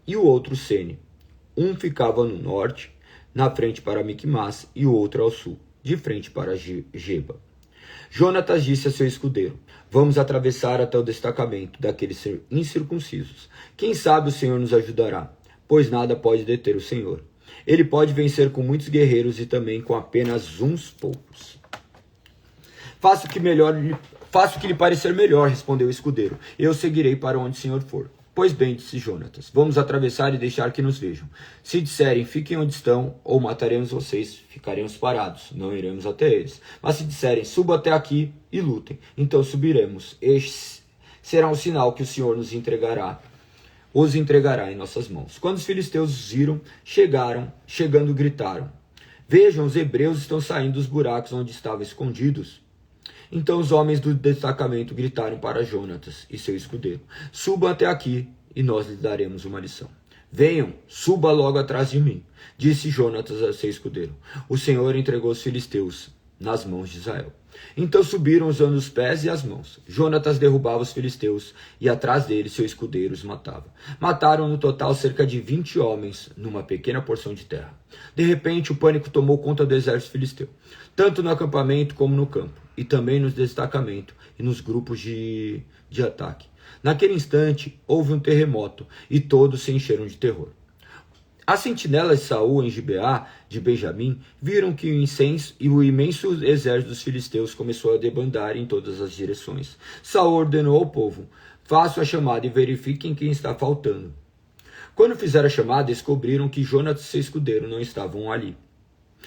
e o outro Sene. Um ficava no norte, na frente para Miquimás, e o outro ao sul, de frente para Geba. Jonatas disse a seu escudeiro: vamos atravessar até o destacamento daqueles incircuncisos. Quem sabe o Senhor nos ajudará, pois nada pode deter o Senhor. Ele pode vencer com muitos guerreiros e também com apenas uns poucos. Faça o que lhe parecer melhor, respondeu o escudeiro. Eu seguirei para onde o Senhor for. Pois bem, disse Jonatas, vamos atravessar e deixar que nos vejam. Se disserem, fiquem onde estão, ou mataremos vocês, ficaremos parados, não iremos até eles. Mas se disserem, suba até aqui e lutem, então subiremos. Este será um sinal que o Senhor os entregará em nossas mãos. Quando os filisteus os viram, chegando gritaram: vejam, os hebreus estão saindo dos buracos onde estavam escondidos. Então os homens do destacamento gritaram para Jonatas e seu escudeiro: subam até aqui e nós lhes daremos uma lição. Venham, suba logo atrás de mim, disse Jonatas a seu escudeiro. O Senhor entregou os filisteus nas mãos de Israel. Então subiram usando os pés e as mãos. Jonatas derrubava os filisteus e atrás dele seu escudeiro os matava. Mataram no total cerca de 20 homens numa pequena porção de terra. De repente o pânico tomou conta do exército filisteu, tanto no acampamento como no campo, e também nos destacamentos e nos grupos de ataque. Naquele instante houve um terremoto e todos se encheram de terror. As sentinelas de Saul em Gibeá de Benjamim viram que o imenso exército dos filisteus começou a debandar em todas as direções. Saul ordenou ao povo: façam a chamada e verifiquem quem está faltando. Quando fizeram a chamada, descobriram que Jonatas e seu escudeiro não estavam ali.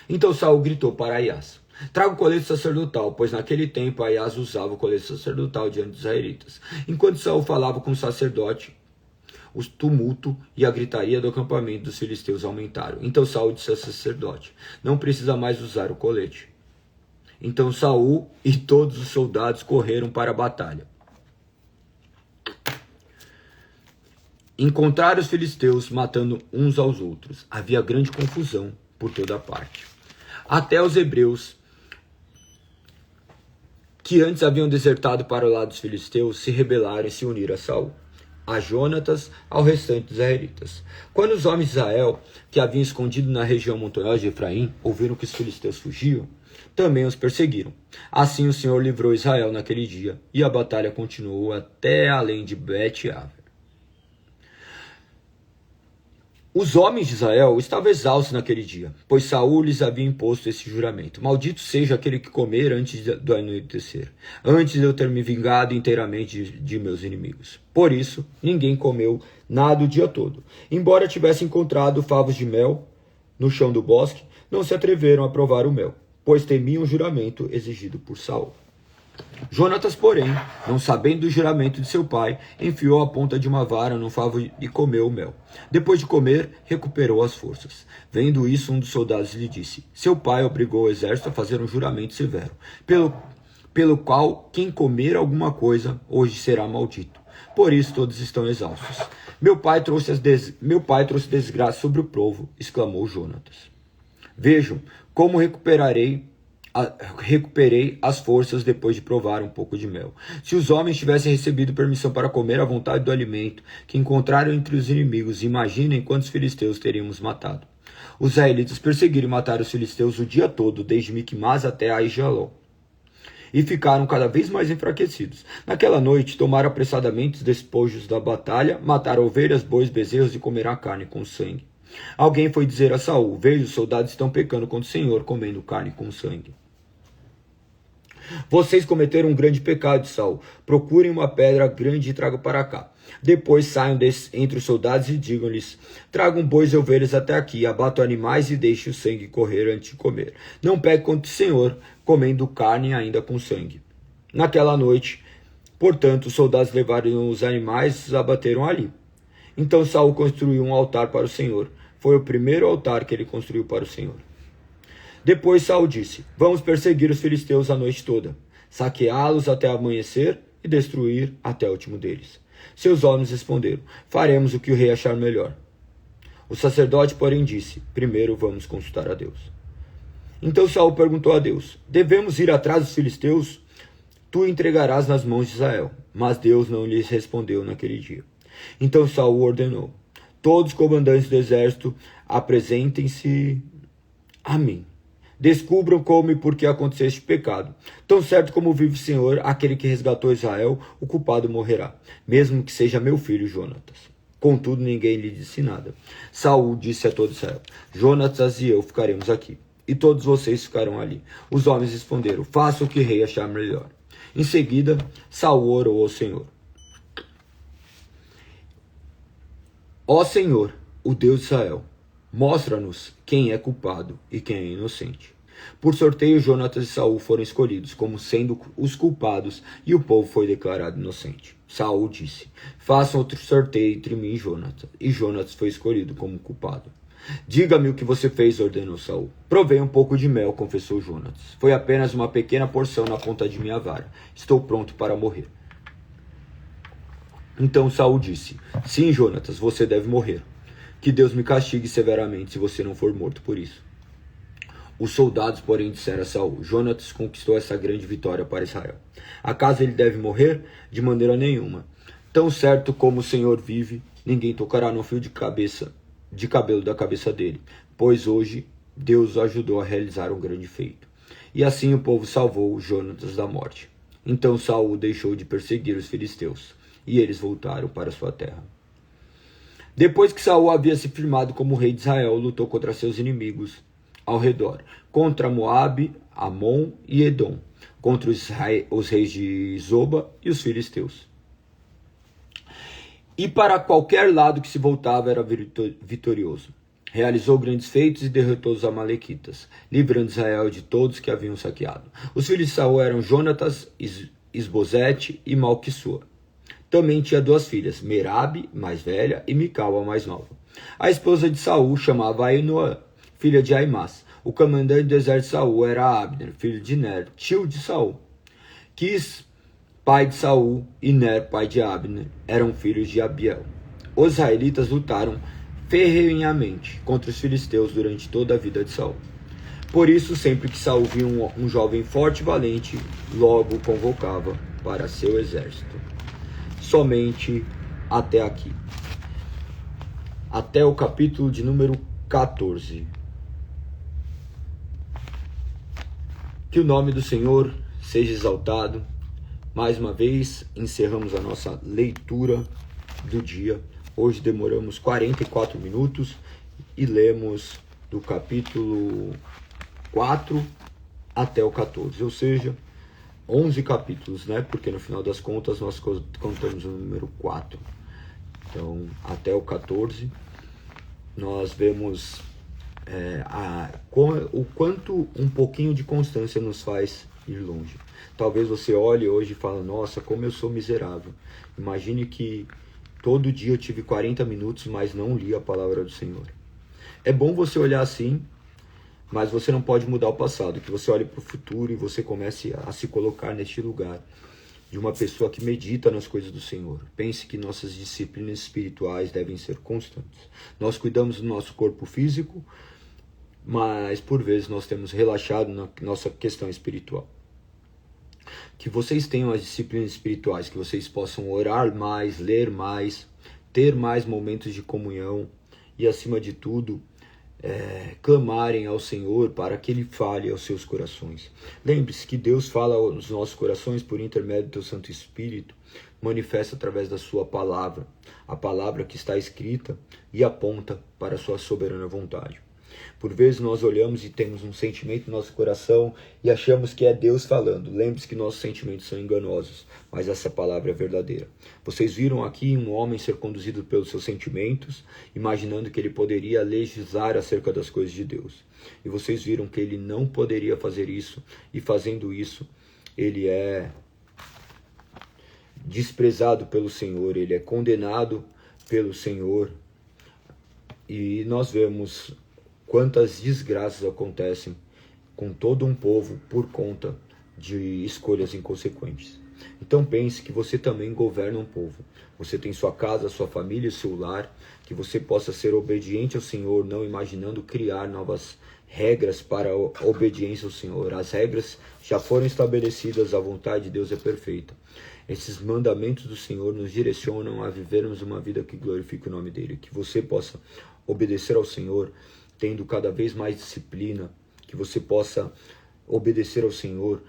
Então Saul gritou para Aias: traga o colete sacerdotal, pois naquele tempo Aias usava o colete sacerdotal diante dos israelitas. Enquanto Saul falava com o sacerdote, o tumulto e a gritaria do acampamento dos filisteus aumentaram. Então Saul disse ao sacerdote: não precisa mais usar o colete. Então Saul e todos os soldados correram para a batalha. Encontraram os filisteus matando uns aos outros. Havia grande confusão por toda parte. Até os hebreus, que antes haviam desertado para o lado dos filisteus, se rebelaram e se uniram a Saul, a Jonatas, ao restante dos israelitas. Quando os homens de Israel, que haviam escondido na região montanhosa de Efraim, ouviram que os filisteus fugiam, também os perseguiram. Assim o Senhor livrou Israel naquele dia, e a batalha continuou até além de Bet-Aven. Os homens de Israel estavam exaustos naquele dia, pois Saul lhes havia imposto esse juramento: maldito seja aquele que comer antes do anoitecer, antes de eu ter me vingado inteiramente de meus inimigos. Por isso, ninguém comeu nada o dia todo. Embora tivessem encontrado favos de mel no chão do bosque, não se atreveram a provar o mel, pois temiam o juramento exigido por Saul. Jonatas, porém, não sabendo do juramento de seu pai, enfiou a ponta de uma vara no favo e comeu o mel. Depois de comer, recuperou as forças. Vendo isso, um dos soldados lhe disse: seu pai obrigou o exército a fazer um juramento severo, pelo qual quem comer alguma coisa hoje será maldito. Por isso todos estão exaustos. Meu pai trouxe desgraça sobre o povo, exclamou Jonatas. Vejam como recuperei as forças depois de provar um pouco de mel. Se os homens tivessem recebido permissão para comer à vontade do alimento que encontraram entre os inimigos, imaginem quantos filisteus teríamos matado. Os israelitas perseguiram e mataram os filisteus o dia todo, desde Micmas até Aijalon, e ficaram cada vez mais enfraquecidos. Naquela noite, tomaram apressadamente os despojos da batalha, mataram ovelhas, bois, bezerros e comeram a carne com sangue. Alguém foi dizer a Saul: veja, os soldados estão pecando contra o Senhor, comendo carne com sangue. Vocês cometeram um grande pecado, Saul. Procurem uma pedra grande e tragam para cá. Depois saiam entre os soldados e digam-lhes: tragam bois e ovelhas até aqui, abatam animais e deixem o sangue correr antes de comer. Não pegue contra o Senhor, comendo carne ainda com sangue. Naquela noite, portanto, os soldados levaram os animais e os abateram ali. Então Saul construiu um altar para o Senhor. Foi o primeiro altar que ele construiu para o Senhor. Depois Saul disse: vamos perseguir os filisteus a noite toda, saqueá-los até amanhecer e destruir até o último deles. Seus homens responderam: faremos o que o rei achar melhor. O sacerdote, porém, disse: primeiro vamos consultar a Deus. Então Saul perguntou a Deus: devemos ir atrás dos filisteus? Tu entregarás nas mãos de Israel. Mas Deus não lhes respondeu naquele dia. Então Saul ordenou: todos os comandantes do exército apresentem-se a mim. Descubram como e por que aconteceu este pecado. Tão certo como vive o Senhor, aquele que resgatou Israel, o culpado morrerá, mesmo que seja meu filho Jonatas. Contudo, ninguém lhe disse nada. Saul disse a todo Israel: Jonatas e eu ficaremos aqui, e todos vocês ficarão ali. Os homens responderam: faça o que o rei achar melhor. Em seguida, Saul orou ao Senhor: ó Senhor, o Deus de Israel, mostra-nos quem é culpado e quem é inocente. Por sorteio, Jonatas e Saul foram escolhidos como sendo os culpados e o povo foi declarado inocente. Saul disse: façam outro sorteio entre mim e Jonatas. E Jonatas foi escolhido como culpado. Diga-me o que você fez, ordenou Saul. Provei um pouco de mel, confessou Jonatas. Foi apenas uma pequena porção na ponta de minha vara. Estou pronto para morrer. Então Saul disse: sim, Jonatas, você deve morrer. Que Deus me castigue severamente se você não for morto por isso. Os soldados, porém, disseram a Saul: Jonatas conquistou essa grande vitória para Israel. Acaso ele deve morrer? De maneira nenhuma. Tão certo como o Senhor vive, ninguém tocará no fio de cabelo da cabeça dele, pois hoje Deus o ajudou a realizar um grande feito. E assim o povo salvou Jonatas da morte. Então Saul deixou de perseguir os filisteus, e eles voltaram para sua terra. Depois que Saul havia se firmado como rei de Israel, lutou contra seus inimigos ao redor, contra Moabe, Amon e Edom, contra os reis de Zoba e os filisteus. E para qualquer lado que se voltava era vitorioso. Realizou grandes feitos e derrotou os amalequitas, livrando Israel de todos que haviam saqueado. Os filhos de Saul eram Jonatas, Isbosete e Malquissua. Também tinha duas filhas, Merabe, mais velha, e Mical, a mais nova. A esposa de Saul chamava Ainoã, filha de Aimás. O comandante do exército de Saul era Abner, filho de Ner, tio de Saul. Quis, pai de Saul, e Ner, pai de Abner, eram filhos de Abiel. Os israelitas lutaram ferrenhamente contra os filisteus durante toda a vida de Saul. Por isso, sempre que Saul via um jovem forte e valente, logo o convocava para seu exército. Somente até aqui. Até o capítulo de número 14. Que o nome do Senhor seja exaltado. Mais uma vez, encerramos a nossa leitura do dia. Hoje demoramos 44 minutos e lemos do capítulo 4 até o 14, ou seja, 11 capítulos, né? Porque no final das contas nós contamos o número 4. Então, até o 14, nós vemos o quanto um pouquinho de constância nos faz ir longe. Talvez você olhe hoje e fale: nossa, como eu sou miserável. Imagine que todo dia eu tive 40 minutos, mas não li a palavra do Senhor. É bom você olhar assim, mas você não pode mudar o passado. Que você olhe para o futuro e você comece a se colocar neste lugar. de uma pessoa que medita nas coisas do Senhor. Pense que nossas disciplinas espirituais devem ser constantes. Nós cuidamos do nosso corpo físico, mas por vezes nós temos relaxado na nossa questão espiritual. Que vocês tenham as disciplinas espirituais, que vocês possam orar mais, ler mais, ter mais momentos de comunhão e, acima de tudo, clamarem ao Senhor para que Ele fale aos seus corações. Lembre-se que Deus fala aos nossos corações por intermédio do Teu Santo Espírito, manifesta através da Sua palavra, a palavra que está escrita e aponta para a Sua soberana vontade. Por vezes nós olhamos e temos um sentimento no nosso coração e achamos que é Deus falando. Lembre-se que nossos sentimentos são enganosos, mas essa palavra é verdadeira. Vocês viram aqui um homem ser conduzido pelos seus sentimentos, imaginando que ele poderia legislar acerca das coisas de Deus. E vocês viram que ele não poderia fazer isso, e fazendo isso, ele é desprezado pelo Senhor, ele é condenado pelo Senhor. E nós vemos quantas desgraças acontecem com todo um povo por conta de escolhas inconsequentes. Então pense que você também governa um povo. Você tem sua casa, sua família, seu lar, que você possa ser obediente ao Senhor, não imaginando criar novas regras para a obediência ao Senhor. As regras já foram estabelecidas, a vontade de Deus é perfeita. Esses mandamentos do Senhor nos direcionam a vivermos uma vida que glorifique o nome dEle. Que você possa obedecer ao Senhor, tendo cada vez mais disciplina, que você possa obedecer ao Senhor,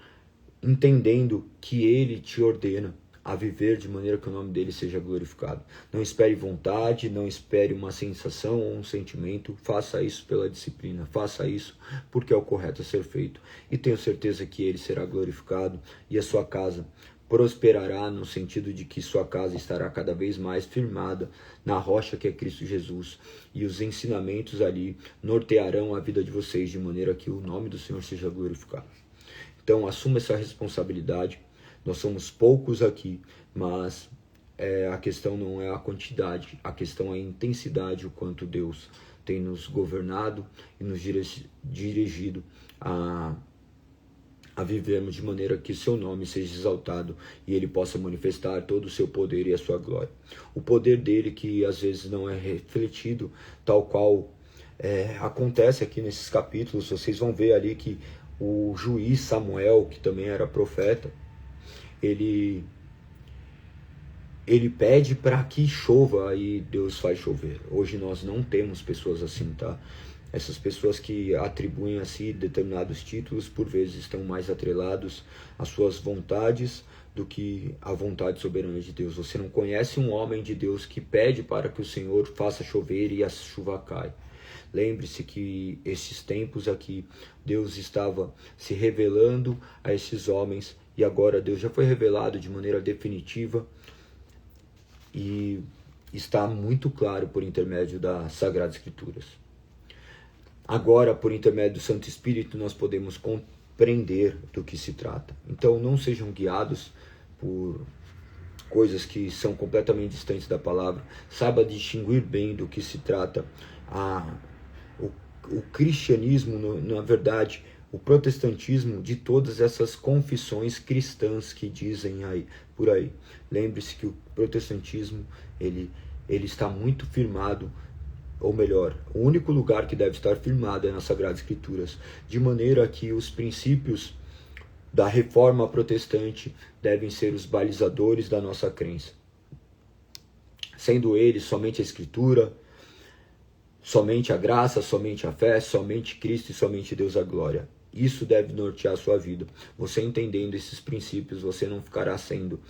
entendendo que Ele te ordena a viver de maneira que o nome dEle seja glorificado. Não espere vontade, não espere uma sensação ou um sentimento, faça isso pela disciplina, faça isso porque é o correto a ser feito. E tenho certeza que Ele será glorificado e a sua casa prosperará, no sentido de que sua casa estará cada vez mais firmada na rocha que é Cristo Jesus, e os ensinamentos ali nortearão a vida de vocês de maneira que o nome do Senhor seja glorificado. Então assuma essa responsabilidade. Nós somos poucos aqui, mas a questão não é a quantidade, a questão é a intensidade, o quanto Deus tem nos governado e nos dirigido a vivermos de maneira que seu nome seja exaltado e ele possa manifestar todo o seu poder e a sua glória. O poder dele que às vezes não é refletido, tal qual acontece aqui nesses capítulos. Vocês vão ver ali que o juiz Samuel, que também era profeta, ele pede para que chova e Deus faz chover. Hoje nós não temos pessoas assim, tá? Essas pessoas que atribuem a si determinados títulos, por vezes estão mais atrelados às suas vontades do que à vontade soberana de Deus. Você não conhece um homem de Deus que pede para que o Senhor faça chover e a chuva cai. Lembre-se que esses tempos aqui, Deus estava se revelando a esses homens, e agora Deus já foi revelado de maneira definitiva e está muito claro por intermédio das Sagradas Escrituras. Agora, por intermédio do Santo Espírito, nós podemos compreender do que se trata. Então, não sejam guiados por coisas que são completamente distantes da palavra. Saiba distinguir bem do que se trata. O cristianismo, na verdade, o protestantismo, de todas essas confissões cristãs que dizem aí, por aí. Lembre-se que o protestantismo, ele está muito firmado, ou melhor, o único lugar que deve estar firmado é nas Sagradas Escrituras, de maneira que os princípios da reforma protestante devem ser os balizadores da nossa crença, sendo eles somente a Escritura, somente a graça, somente a fé, somente Cristo e somente Deus a glória. Isso deve nortear a sua vida. Você entendendo esses princípios, você não ficará sendo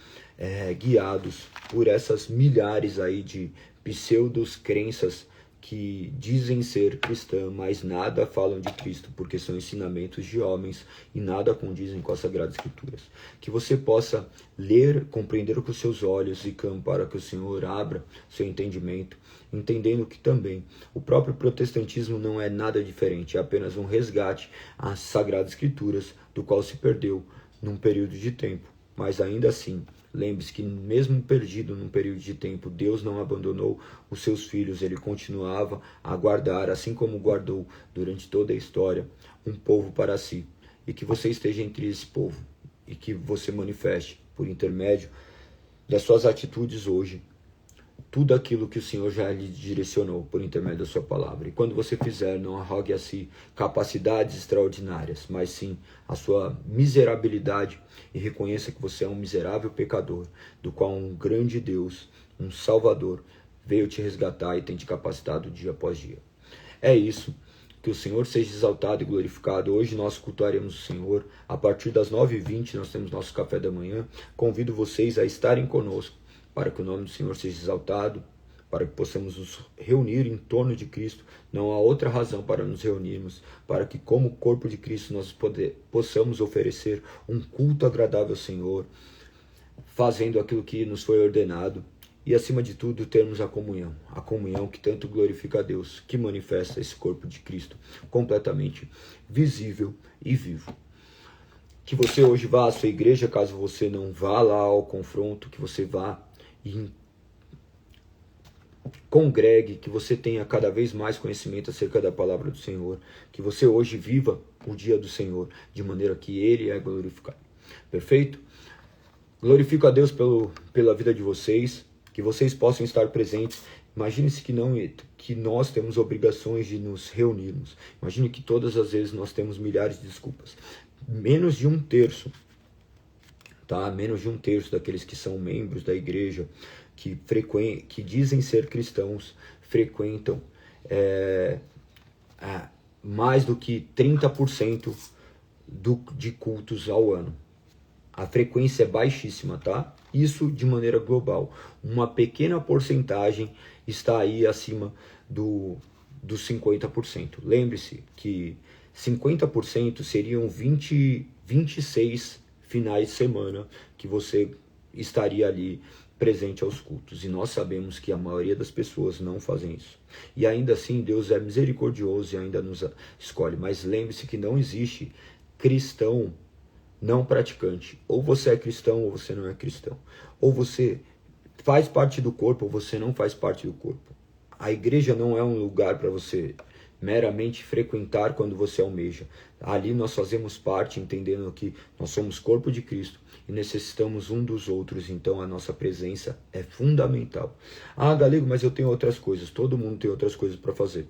guiados por essas milhares aí de pseudos crenças que dizem ser cristã, mas nada falam de Cristo, porque são ensinamentos de homens e nada condizem com as Sagradas Escrituras. Que você possa ler, compreender com os seus olhos e clamar para que o Senhor abra seu entendimento, entendendo que também o próprio protestantismo não é nada diferente, é apenas um resgate às Sagradas Escrituras, do qual se perdeu num período de tempo. Mas ainda assim, lembre-se que mesmo perdido num período de tempo, Deus não abandonou os seus filhos. Ele continuava a guardar, assim como guardou durante toda a história, um povo para si. E que você esteja entre esse povo e que você manifeste por intermédio das suas atitudes hoje, tudo aquilo que o Senhor já lhe direcionou por intermédio da sua palavra. E quando você fizer, não arrogue a si capacidades extraordinárias, mas sim a sua miserabilidade, e reconheça que você é um miserável pecador, do qual um grande Deus, um Salvador, veio te resgatar e tem te capacitado dia após dia. É isso. Que o Senhor seja exaltado e glorificado. Hoje nós cultuaremos o Senhor. A partir das 9h20 nós temos nosso café da manhã. Convido vocês a estarem conosco, para que o nome do Senhor seja exaltado, para que possamos nos reunir em torno de Cristo. Não há outra razão para nos reunirmos, para que como corpo de Cristo nós possamos oferecer um culto agradável ao Senhor, fazendo aquilo que nos foi ordenado. E acima de tudo termos a comunhão que tanto glorifica a Deus, que manifesta esse corpo de Cristo completamente visível e vivo. Que você hoje vá à sua igreja, caso você não vá lá ao confronto, que você vá e congregue, que você tenha cada vez mais conhecimento acerca da palavra do Senhor, que você hoje viva o dia do Senhor, de maneira que Ele é glorificado. Perfeito? Glorifico a Deus pela vida de vocês, que vocês possam estar presentes. Imagine-se que nós temos obrigações de nos reunirmos. Imagine que todas as vezes nós temos milhares de desculpas. Menos de um terço, tá? Menos de um terço daqueles que são membros da igreja, que dizem ser cristãos, frequentam mais do que 30% de cultos ao ano. A frequência é baixíssima, tá? Isso de maneira global. Uma pequena porcentagem está aí acima dos 50%. Lembre-se que 50% seriam 26 finais de semana que você estaria ali presente aos cultos. E nós sabemos que a maioria das pessoas não fazem isso. E ainda assim, Deus é misericordioso e ainda nos escolhe. Mas lembre-se que não existe cristão não praticante. Ou você é cristão ou você não é cristão. Ou você faz parte do corpo ou você não faz parte do corpo. A igreja não é um lugar para você meramente frequentar quando você almeja. Ali nós fazemos parte, entendendo que nós somos corpo de Cristo e necessitamos um dos outros, então a nossa presença é fundamental. Ah, Galego, mas eu tenho outras coisas. Todo mundo tem outras coisas para fazer.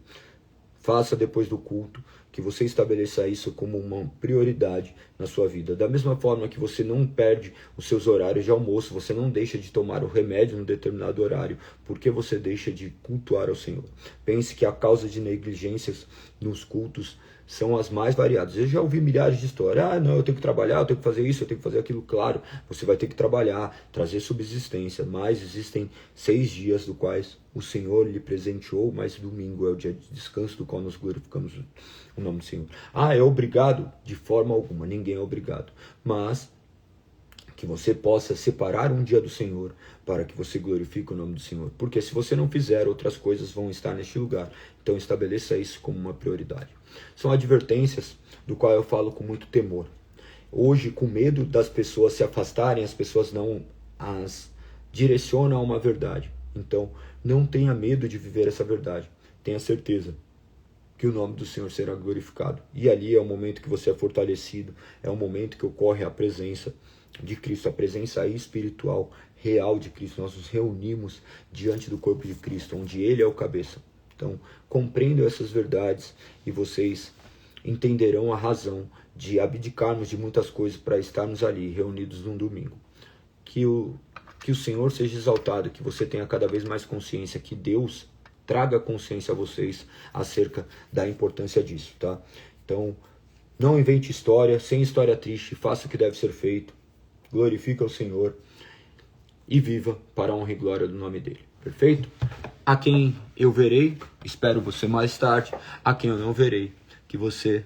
Faça depois do culto, que você estabeleça isso como uma prioridade na sua vida. Da mesma forma que você não perde os seus horários de almoço, você não deixa de tomar o remédio num determinado horário, porque você deixa de cultuar ao Senhor. Pense que a causa de negligências nos cultos são as mais variadas. Eu já ouvi milhares de histórias. Ah, não, eu tenho que trabalhar, eu tenho que fazer isso, eu tenho que fazer aquilo. Claro, você vai ter que trabalhar, trazer subsistência, mas existem 6 dias do quais o Senhor lhe presenteou, mas domingo é o dia de descanso do qual nós glorificamos o nome do Senhor. Ah, é obrigado? De forma alguma, ninguém é obrigado. Mas que você possa separar um dia do Senhor para que você glorifique o nome do Senhor. Porque se você não fizer, outras coisas vão estar neste lugar. Então estabeleça isso como uma prioridade. São advertências do qual eu falo com muito temor. Hoje, com medo das pessoas se afastarem, as pessoas não as direcionam a uma verdade. Então, não tenha medo de viver essa verdade. Tenha certeza que o nome do Senhor será glorificado. E ali é o momento que você é fortalecido, é o momento que ocorre a presença de Cristo, a presença espiritual, real de Cristo. Nós nos reunimos diante do corpo de Cristo, onde Ele é o cabeça. Então, compreendam essas verdades e vocês entenderão a razão de abdicarmos de muitas coisas para estarmos ali, reunidos num domingo. Que o Senhor seja exaltado, que você tenha cada vez mais consciência, que Deus traga consciência a vocês acerca da importância disso, tá? Então, não invente história, sem história triste, faça o que deve ser feito, glorifique ao Senhor e viva para a honra e glória do nome dele. Perfeito? A quem eu verei, espero você mais tarde. A quem eu não verei, que você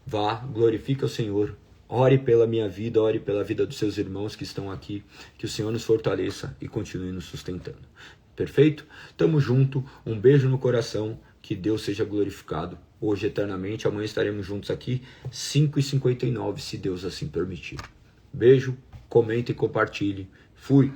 vá, glorifique ao Senhor. Ore pela minha vida, ore pela vida dos seus irmãos que estão aqui. Que o Senhor nos fortaleça e continue nos sustentando. Perfeito? Tamo junto. Um beijo no coração. Que Deus seja glorificado hoje eternamente. Amanhã estaremos juntos aqui, 5h59, se Deus assim permitir. Beijo, comente e compartilhe. Fui!